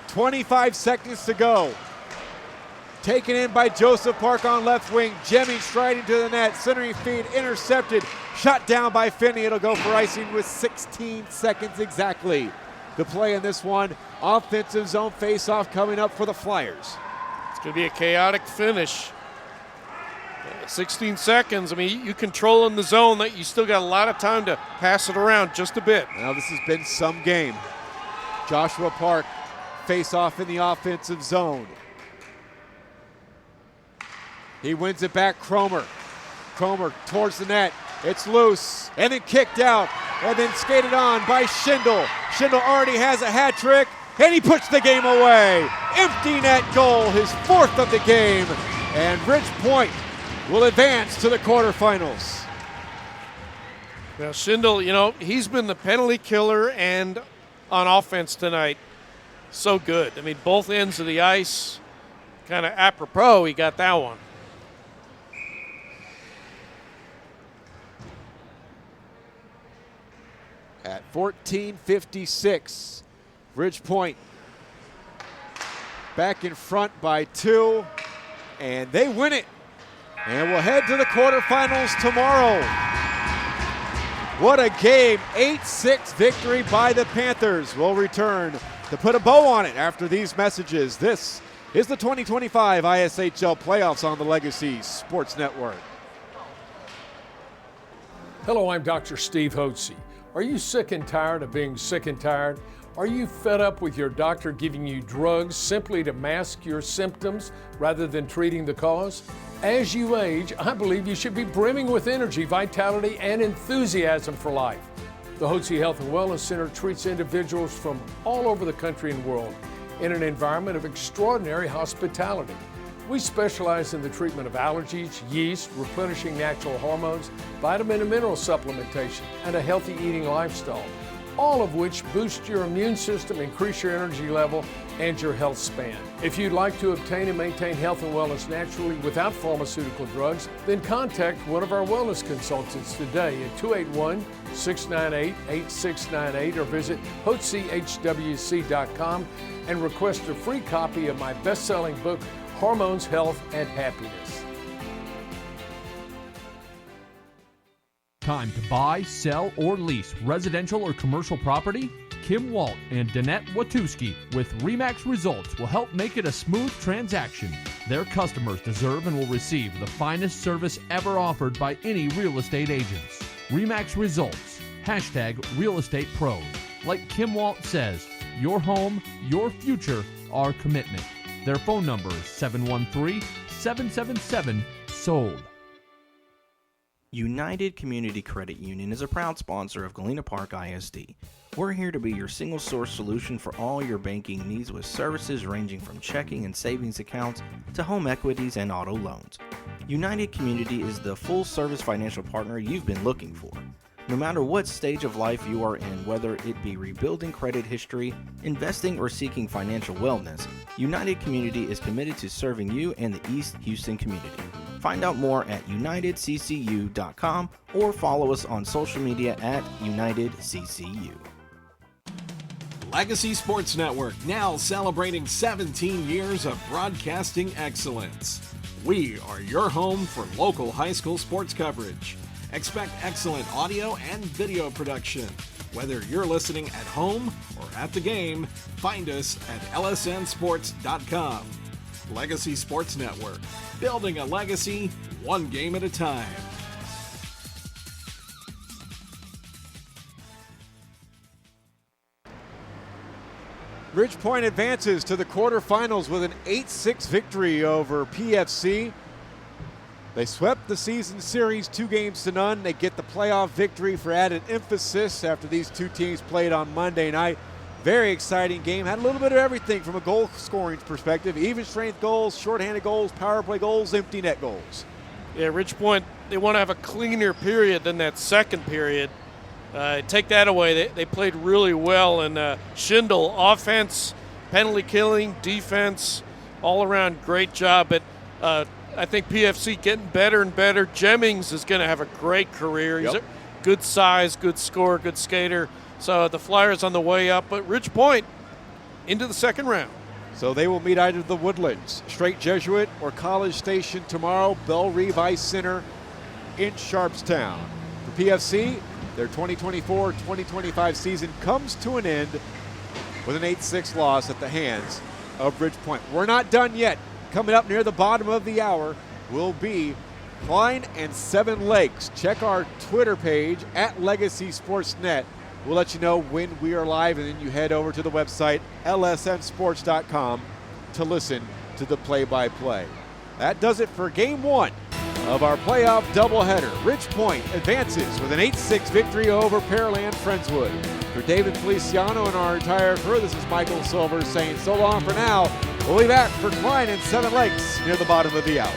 25 seconds to go. Taken in by Joseph Park on left wing. Jemmings striding to the net. Centering feed intercepted. Shot down by Finney. It'll go for icing with 16 seconds exactly. The play in this one. Offensive zone face-off coming up for the Flyers. It's going to be a chaotic finish. 16 seconds. I mean, you control in the zone. That you still got a lot of time to pass it around just a bit. Now this has been some game. Joshua Park face-off in the offensive zone. He wins it back, Cromer. Cromer towards the net. It's loose, and then kicked out, and then skated on by Shindle. Shindle already has a hat trick, and he puts the game away. Empty net goal, his 4th of the game, and Ridge Point will advance to the quarterfinals. Now, Shindle, he's been the penalty killer and on offense tonight. So good. I mean, both ends of the ice, kind of apropos, he got that one. At 14:56, Ridge Point back in front by 2, and they win it. And we'll head to the quarterfinals tomorrow. What a game, 8-6 victory by the Panthers. We'll return to put a bow on it after these messages. This is the 2025 ISHL playoffs on the Legacy Sports Network. Hello, I'm Dr. Steve Hotze. Are you sick and tired of being sick and tired? Are you fed up with your doctor giving you drugs simply to mask your symptoms rather than treating the cause? As you age, I believe you should be brimming with energy, vitality, and enthusiasm for life. The Hotze Health and Wellness Center treats individuals from all over the country and world in an environment of extraordinary hospitality. We specialize in the treatment of allergies, yeast, replenishing natural hormones, vitamin and mineral supplementation, and a healthy eating lifestyle, all of which boost your immune system, increase your energy level, and your health span. If you'd like to obtain and maintain health and wellness naturally without pharmaceutical drugs, then contact one of our wellness consultants today at 281-698-8698 or visit HotzeHWC.com and request a free copy of my best-selling book, Hormones, Health, and Happiness. Time to buy, sell, or lease residential or commercial property? Kim Walt and Danette Watuski with RE/MAX Results will help make it a smooth transaction. Their customers deserve and will receive the finest service ever offered by any real estate agents. RE/MAX Results. #Real Estate Pros. Like Kim Walt says, your home, your future, our commitment. Their phone number is 713-777-SOLD. United Community Credit Union is a proud sponsor of Galena Park ISD. We're here to be your single source solution for all your banking needs with services ranging from checking and savings accounts to home equities and auto loans. United Community is the full service financial partner you've been looking for. No matter what stage of life you are in, whether it be rebuilding credit history, investing, or seeking financial wellness, United Community is committed to serving you and the East Houston community. Find out more at unitedccu.com or follow us on social media at UnitedCCU. Legacy Sports Network, now celebrating 17 years of broadcasting excellence. We are your home for local high school sports coverage. Expect excellent audio and video production. Whether you're listening at home or at the game, find us at lsnsports.com. Legacy Sports Network, building a legacy one game at a time. Ridge Point advances to the quarterfinals with an 8-6 victory over PFC. They swept the season series 2-0. They get the playoff victory for added emphasis after these two teams played on Monday night. Very exciting game. Had a little bit of everything from a goal scoring perspective. Even strength goals, shorthanded goals, power play goals, empty net goals. Yeah, Ridge Point, they want to have a cleaner period than that second period. Take that away. They played really well. And Shindle, offense, penalty killing, defense, all around great job. But I think PFC getting better and better. Jemmings is going to have a great career. He's a good size, good scorer, good skater. So the Flyers on the way up, but Ridge Point into the second round. So they will meet either the Woodlands, Straight Jesuit, or College Station tomorrow, Belle Reve Ice Center in Sharpstown. For PFC, their 2024-2025 season comes to an end with an 8-6 loss at the hands of Ridge Point. We're not done yet. Coming up near the bottom of the hour will be Klein and Seven Lakes. Check our Twitter page at Legacy Sports Net. We'll let you know when we are live, and then you head over to the website, lsnsports.com, to listen to the play-by-play. That does it for Game 1 of our playoff doubleheader. Ridge Point advances with an 8-6 victory over Pearland Friendswood. For David Feliciano and our entire crew, this is Michael Silver saying so long for now. We'll be back for Klein and Seven Lakes near the bottom of the hour.